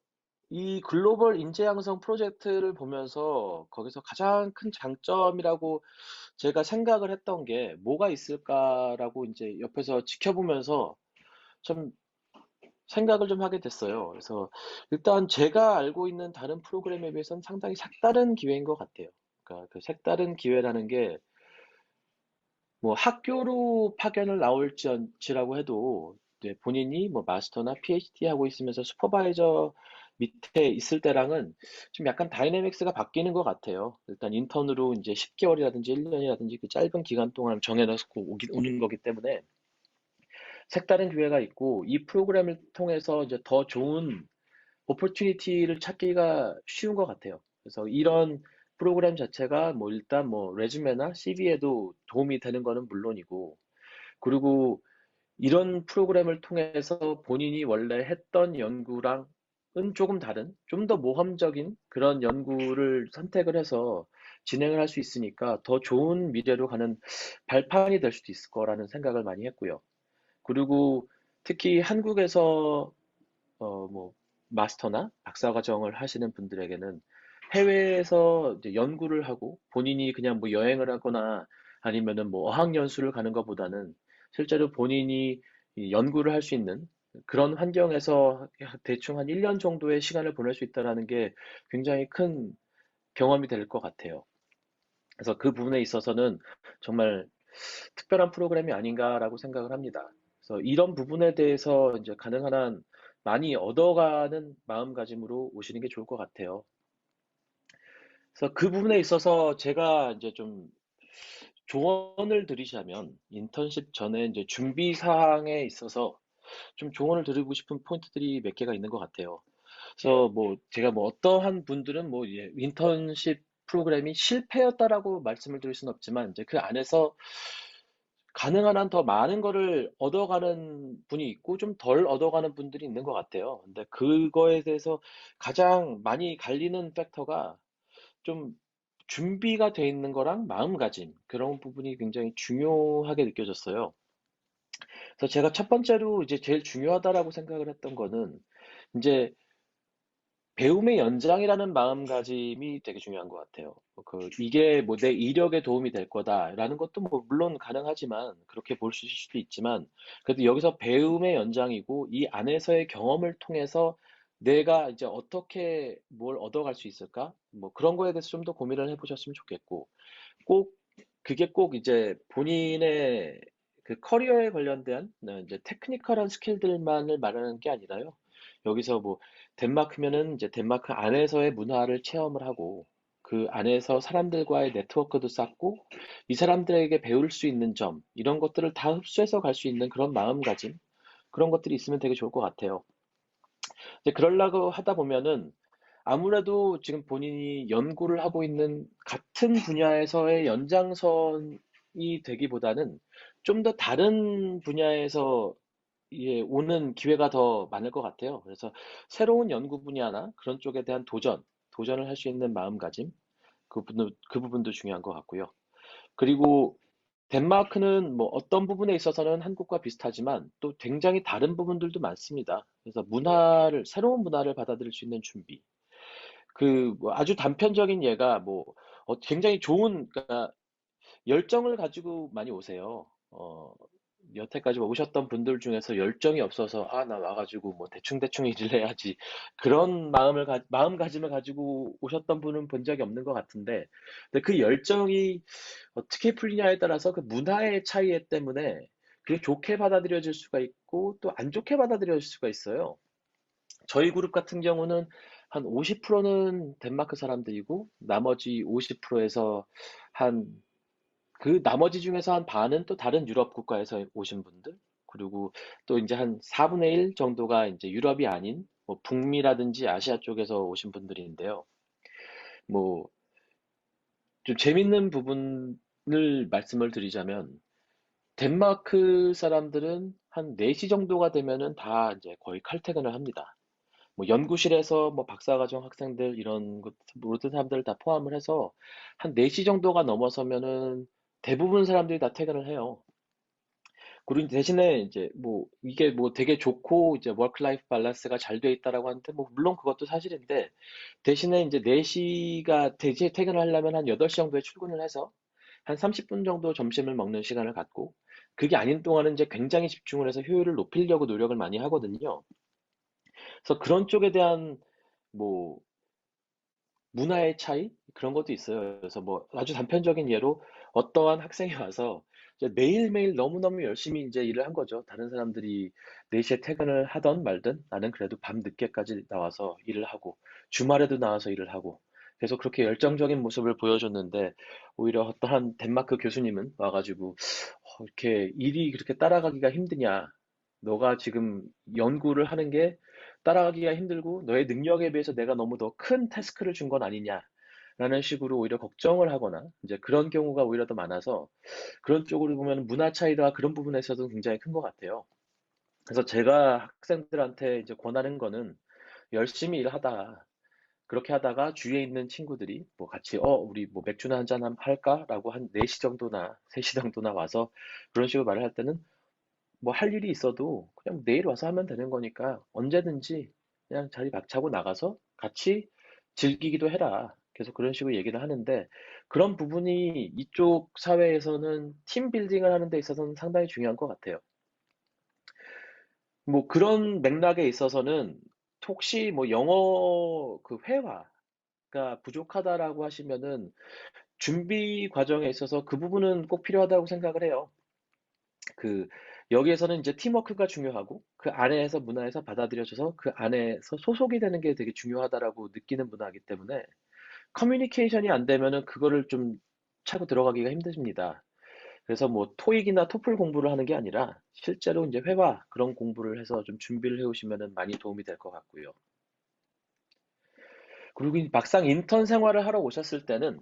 이 글로벌 인재 양성 프로젝트를 보면서 거기서 가장 큰 장점이라고 제가 생각을 했던 게 뭐가 있을까라고 이제 옆에서 지켜보면서 좀 생각을 좀 하게 됐어요. 그래서 일단 제가 알고 있는 다른 프로그램에 비해서는 상당히 색다른 기회인 것 같아요. 그러니까 그 색다른 기회라는 게 뭐 학교로 파견을 나올지라고 해도 이제 본인이 뭐 마스터나 PhD 하고 있으면서 슈퍼바이저 밑에 있을 때랑은 좀 약간 다이내믹스가 바뀌는 것 같아요. 일단 인턴으로 이제 10개월이라든지 1년이라든지 그 짧은 기간 동안 정해놓고 오는 거기 때문에 색다른 기회가 있고 이 프로그램을 통해서 이제 더 좋은 오퍼튜니티를 찾기가 쉬운 것 같아요. 그래서 이런 프로그램 자체가 뭐 일단 뭐 레주메나 CV에도 도움이 되는 거는 물론이고 그리고 이런 프로그램을 통해서 본인이 원래 했던 연구랑은 조금 다른, 좀 더 모험적인 그런 연구를 선택을 해서 진행을 할 수 있으니까 더 좋은 미래로 가는 발판이 될 수도 있을 거라는 생각을 많이 했고요. 그리고 특히 한국에서 뭐 마스터나 박사과정을 하시는 분들에게는 해외에서 이제 연구를 하고 본인이 그냥 뭐 여행을 하거나 아니면은 뭐 어학연수를 가는 것보다는 실제로 본인이 이 연구를 할 수 있는 그런 환경에서 대충 한 1년 정도의 시간을 보낼 수 있다라는 게 굉장히 큰 경험이 될 것 같아요. 그래서 그 부분에 있어서는 정말 특별한 프로그램이 아닌가라고 생각을 합니다. 그래서 이런 부분에 대해서 이제 가능한 한 많이 얻어가는 마음가짐으로 오시는 게 좋을 것 같아요. 그래서 그 부분에 있어서 제가 이제 좀 조언을 드리자면 인턴십 전에 이제 준비 사항에 있어서 좀 조언을 드리고 싶은 포인트들이 몇 개가 있는 것 같아요. 그래서 뭐 제가 뭐 어떠한 분들은 뭐 이제 인턴십 프로그램이 실패였다라고 말씀을 드릴 수는 없지만 이제 그 안에서 가능한 한 더 많은 거를 얻어가는 분이 있고 좀 덜 얻어가는 분들이 있는 것 같아요. 근데 그거에 대해서 가장 많이 갈리는 팩터가 좀 준비가 돼 있는 거랑 마음가짐 그런 부분이 굉장히 중요하게 느껴졌어요. 그래서 제가 첫 번째로 이제 제일 중요하다라고 생각을 했던 거는 이제 배움의 연장이라는 마음가짐이 되게 중요한 것 같아요. 이게 뭐 내 이력에 도움이 될 거다라는 것도 뭐 물론 가능하지만, 그렇게 볼 수 있을 수도 있지만, 그래도 여기서 배움의 연장이고, 이 안에서의 경험을 통해서 내가 이제 어떻게 뭘 얻어갈 수 있을까? 뭐 그런 거에 대해서 좀 더 고민을 해보셨으면 좋겠고, 꼭, 그게 꼭 이제 본인의 그 커리어에 관련된 이제 테크니컬한 스킬들만을 말하는 게 아니라요. 여기서 뭐 덴마크면은 이제 덴마크 안에서의 문화를 체험을 하고 그 안에서 사람들과의 네트워크도 쌓고 이 사람들에게 배울 수 있는 점 이런 것들을 다 흡수해서 갈 수 있는 그런 마음가짐 그런 것들이 있으면 되게 좋을 것 같아요. 이제 그러려고 하다 보면은 아무래도 지금 본인이 연구를 하고 있는 같은 분야에서의 연장선이 되기보다는 좀 더 다른 분야에서 오는 기회가 더 많을 것 같아요. 그래서 새로운 연구 분야나 그런 쪽에 대한 도전을 할 수 있는 마음가짐, 그 부분도 중요한 것 같고요. 그리고 덴마크는 뭐 어떤 부분에 있어서는 한국과 비슷하지만 또 굉장히 다른 부분들도 많습니다. 그래서 새로운 문화를 받아들일 수 있는 준비. 뭐 아주 단편적인 예가 뭐 굉장히 좋은, 그러니까 열정을 가지고 많이 오세요. 여태까지 오셨던 분들 중에서 열정이 없어서 아, 나 와가지고 뭐 대충대충 일을 해야지 그런 마음가짐을 가지고 오셨던 분은 본 적이 없는 것 같은데, 근데 그 열정이 어떻게 풀리냐에 따라서 그 문화의 차이 때문에 그게 좋게 받아들여질 수가 있고 또 안 좋게 받아들여질 수가 있어요. 저희 그룹 같은 경우는 한 50%는 덴마크 사람들이고 나머지 50%에서 한 그 나머지 중에서 한 반은 또 다른 유럽 국가에서 오신 분들, 그리고 또 이제 한 4분의 1 정도가 이제 유럽이 아닌 뭐 북미라든지 아시아 쪽에서 오신 분들인데요. 뭐 좀 재밌는 부분을 말씀을 드리자면 덴마크 사람들은 한 4시 정도가 되면은 다 이제 거의 칼퇴근을 합니다. 뭐 연구실에서 뭐 박사과정 학생들 이런 것 모든 사람들을 다 포함을 해서 한 4시 정도가 넘어서면은 대부분 사람들이 다 퇴근을 해요. 그리고 대신에 이제 뭐 이게 뭐 되게 좋고 이제 워크 라이프 밸런스가 잘 돼 있다라고 하는데 뭐 물론 그것도 사실인데, 대신에 이제 4시가 대체 퇴근을 하려면 한 8시 정도에 출근을 해서 한 30분 정도 점심을 먹는 시간을 갖고, 그게 아닌 동안은 이제 굉장히 집중을 해서 효율을 높이려고 노력을 많이 하거든요. 그래서 그런 쪽에 대한 뭐 문화의 차이? 그런 것도 있어요. 그래서 뭐 아주 단편적인 예로 어떠한 학생이 와서 이제 매일매일 너무너무 열심히 이제 일을 한 거죠. 다른 사람들이 4시에 퇴근을 하던 말든 나는 그래도 밤 늦게까지 나와서 일을 하고 주말에도 나와서 일을 하고 계속 그렇게 열정적인 모습을 보여줬는데, 오히려 어떠한 덴마크 교수님은 와가지고 이렇게 일이 그렇게 따라가기가 힘드냐? 너가 지금 연구를 하는 게 따라가기가 힘들고 너의 능력에 비해서 내가 너무 더 큰 태스크를 준 건 아니냐? 라는 식으로 오히려 걱정을 하거나 이제 그런 경우가 오히려 더 많아서, 그런 쪽으로 보면 문화 차이가 그런 부분에서도 굉장히 큰 것 같아요. 그래서 제가 학생들한테 이제 권하는 거는 열심히 일하다 그렇게 하다가 주위에 있는 친구들이 뭐 같이 우리 뭐 맥주나 한잔 할까라고 한 4시 정도나 3시 정도나 와서 그런 식으로 말을 할 때는, 뭐 할 일이 있어도 그냥 내일 와서 하면 되는 거니까 언제든지 그냥 자리 박차고 나가서 같이 즐기기도 해라. 계속 그런 식으로 얘기를 하는데, 그런 부분이 이쪽 사회에서는 팀 빌딩을 하는 데 있어서는 상당히 중요한 것 같아요. 뭐 그런 맥락에 있어서는 혹시 뭐 영어 그 회화가 부족하다라고 하시면은 준비 과정에 있어서 그 부분은 꼭 필요하다고 생각을 해요. 그 여기에서는 이제 팀워크가 중요하고 그 안에서 문화에서 받아들여져서 그 안에서 소속이 되는 게 되게 중요하다라고 느끼는 문화이기 때문에 커뮤니케이션이 안 되면은 그거를 좀 차고 들어가기가 힘듭니다. 그래서 뭐 토익이나 토플 공부를 하는 게 아니라 실제로 이제 회화 그런 공부를 해서 좀 준비를 해 오시면은 많이 도움이 될 것 같고요. 그리고 막상 인턴 생활을 하러 오셨을 때는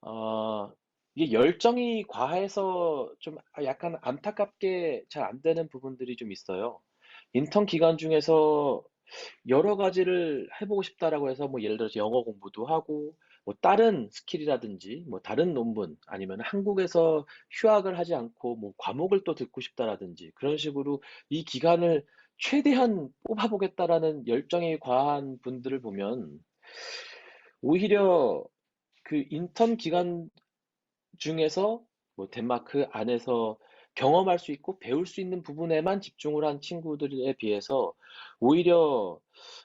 어, 이게 열정이 과해서 좀 약간 안타깝게 잘 안 되는 부분들이 좀 있어요. 인턴 기간 중에서 여러 가지를 해보고 싶다라고 해서 뭐 예를 들어서 영어 공부도 하고 뭐 다른 스킬이라든지 뭐 다른 논문 아니면 한국에서 휴학을 하지 않고 뭐 과목을 또 듣고 싶다라든지 그런 식으로 이 기간을 최대한 뽑아보겠다라는 열정이 과한 분들을 보면 오히려 그 인턴 기간 중에서 뭐 덴마크 안에서 경험할 수 있고 배울 수 있는 부분에만 집중을 한 친구들에 비해서 오히려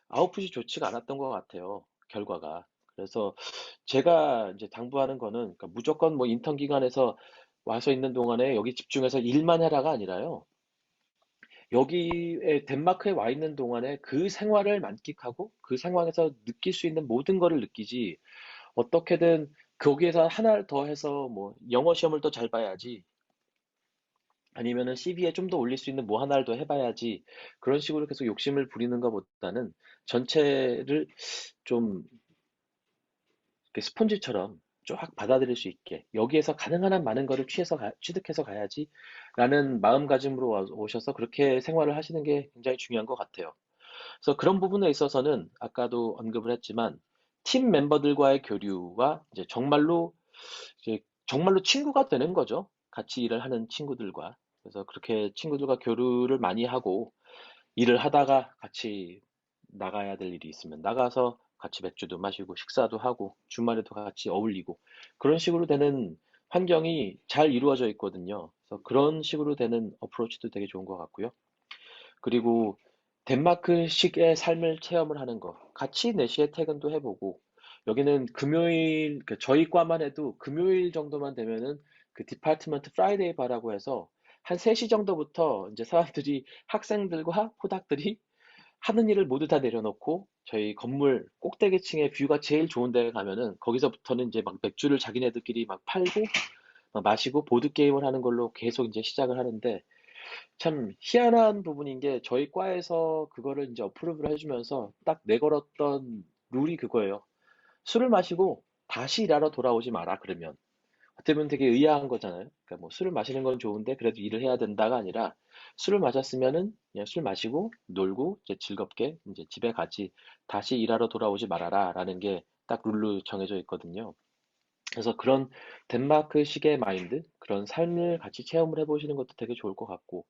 아웃풋이 좋지가 않았던 것 같아요, 결과가. 그래서 제가 이제 당부하는 거는, 그러니까 무조건 뭐 인턴 기간에서 와서 있는 동안에 여기 집중해서 일만 해라가 아니라요. 여기에 덴마크에 와 있는 동안에 그 생활을 만끽하고 그 상황에서 느낄 수 있는 모든 거를 느끼지, 어떻게든 거기에서 하나를 더 해서 뭐 영어 시험을 더 잘 봐야지 아니면은 CV에 좀 더 올릴 수 있는 뭐 하나를 더 해봐야지 그런 식으로 계속 욕심을 부리는 것보다는 전체를 좀 이렇게 스폰지처럼 쫙 받아들일 수 있게 여기에서 가능한 한 많은 거를 취득해서 가야지 라는 마음가짐으로 오셔서 그렇게 생활을 하시는 게 굉장히 중요한 것 같아요. 그래서 그런 부분에 있어서는 아까도 언급을 했지만 팀 멤버들과의 교류와 이제 정말로 친구가 되는 거죠. 같이 일을 하는 친구들과. 그래서 그렇게 친구들과 교류를 많이 하고 일을 하다가 같이 나가야 될 일이 있으면 나가서 같이 맥주도 마시고 식사도 하고 주말에도 같이 어울리고 그런 식으로 되는 환경이 잘 이루어져 있거든요. 그래서 그래서 그런 식으로 되는 어프로치도 되게 좋은 것 같고요. 그리고 덴마크식의 삶을 체험을 하는 거, 같이 4시에 퇴근도 해보고, 여기는 금요일, 저희 과만 해도 금요일 정도만 되면은 그 디파트먼트 프라이데이 바라고 해서 한 3시 정도부터 이제 사람들이, 학생들과 포닥들이 하는 일을 모두 다 내려놓고 저희 건물 꼭대기층에 뷰가 제일 좋은 데 가면은 거기서부터는 이제 막 맥주를 자기네들끼리 막 팔고 막 마시고 보드게임을 하는 걸로 계속 이제 시작을 하는데, 참 희한한 부분인 게 저희 과에서 그거를 이제 어프로브를 해주면서 딱 내걸었던 룰이 그거예요. 술을 마시고 다시 일하러 돌아오지 마라 그러면. 어떻게 보면 되게 의아한 거잖아요. 그러니까 뭐 술을 마시는 건 좋은데 그래도 일을 해야 된다가 아니라, 술을 마셨으면은 그냥 술 마시고 놀고 이제 즐겁게 이제 집에 가지, 다시 일하러 돌아오지 말아라라는 게 딱 룰로 정해져 있거든요. 그래서 그런 덴마크식의 마인드, 그런 삶을 같이 체험을 해보시는 것도 되게 좋을 것 같고,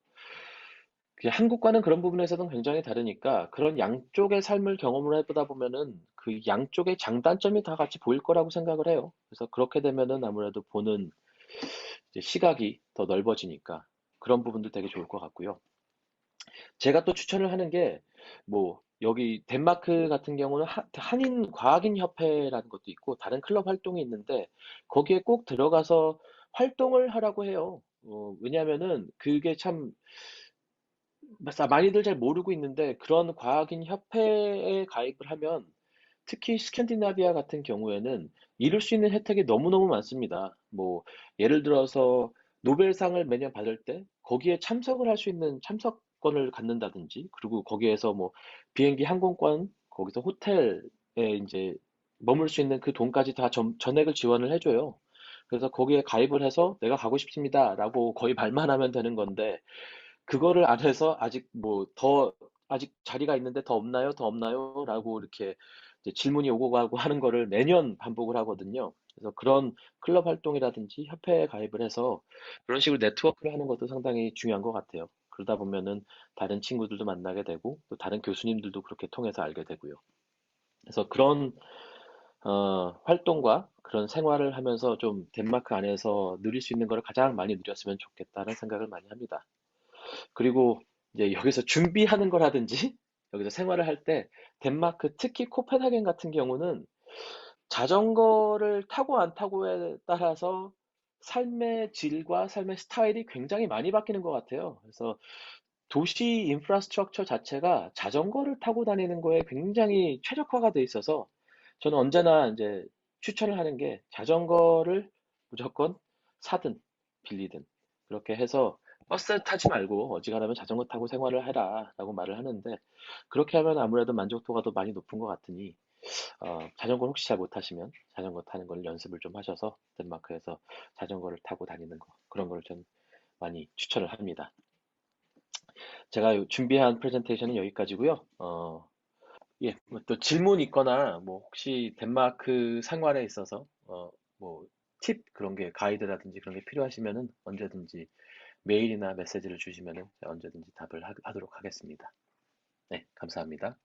한국과는 그런 부분에서는 굉장히 다르니까 그런 양쪽의 삶을 경험을 해보다 보면은 그 양쪽의 장단점이 다 같이 보일 거라고 생각을 해요. 그래서 그렇게 되면은 아무래도 보는 이제 시각이 더 넓어지니까 그런 부분도 되게 좋을 것 같고요. 제가 또 추천을 하는 게, 뭐 여기 덴마크 같은 경우는 한인 과학인 협회라는 것도 있고 다른 클럽 활동이 있는데, 거기에 꼭 들어가서 활동을 하라고 해요. 왜냐하면은 그게 참 많이들 잘 모르고 있는데, 그런 과학인 협회에 가입을 하면 특히 스캔디나비아 같은 경우에는 이룰 수 있는 혜택이 너무너무 많습니다. 뭐 예를 들어서 노벨상을 매년 받을 때 거기에 참석을 할 수 있는 참석권을 갖는다든지, 그리고 거기에서 뭐 비행기 항공권, 거기서 호텔에 이제 머물 수 있는 그 돈까지 다 전액을 지원을 해줘요. 그래서 거기에 가입을 해서 내가 가고 싶습니다라고 거의 말만 하면 되는 건데, 그거를 안 해서 아직 뭐 아직 자리가 있는데 더 없나요? 더 없나요? 라고 이렇게 이제 질문이 오고 가고 하는 거를 매년 반복을 하거든요. 그래서 그런 클럽 활동이라든지 협회에 가입을 해서 그런 식으로 네트워크를 하는 것도 상당히 중요한 것 같아요. 그러다 보면은 다른 친구들도 만나게 되고 또 다른 교수님들도 그렇게 통해서 알게 되고요. 그래서 그런 활동과 그런 생활을 하면서 좀 덴마크 안에서 누릴 수 있는 걸 가장 많이 누렸으면 좋겠다는 생각을 많이 합니다. 그리고 이제 여기서 준비하는 거라든지 여기서 생활을 할 때, 덴마크 특히 코펜하겐 같은 경우는 자전거를 타고 안 타고에 따라서 삶의 질과 삶의 스타일이 굉장히 많이 바뀌는 것 같아요. 그래서 도시 인프라스트럭처 자체가 자전거를 타고 다니는 거에 굉장히 최적화가 돼 있어서, 저는 언제나 이제 추천을 하는 게 자전거를 무조건 사든 빌리든 그렇게 해서 버스 타지 말고 어지간하면 자전거 타고 생활을 해라라고 말을 하는데, 그렇게 하면 아무래도 만족도가 더 많이 높은 것 같으니 자전거를 혹시 잘 못하시면 자전거 타는 걸 연습을 좀 하셔서 덴마크에서 자전거를 타고 다니는 거, 그런 걸 좀 많이 추천을 합니다. 제가 준비한 프레젠테이션은 여기까지고요. 예, 뭐또 질문 있거나 뭐 혹시 덴마크 생활에 있어서 뭐 팁 그런 게 가이드라든지 그런 게 필요하시면은 언제든지 메일이나 메시지를 주시면은 제가 언제든지 답을 하도록 하겠습니다. 네, 감사합니다.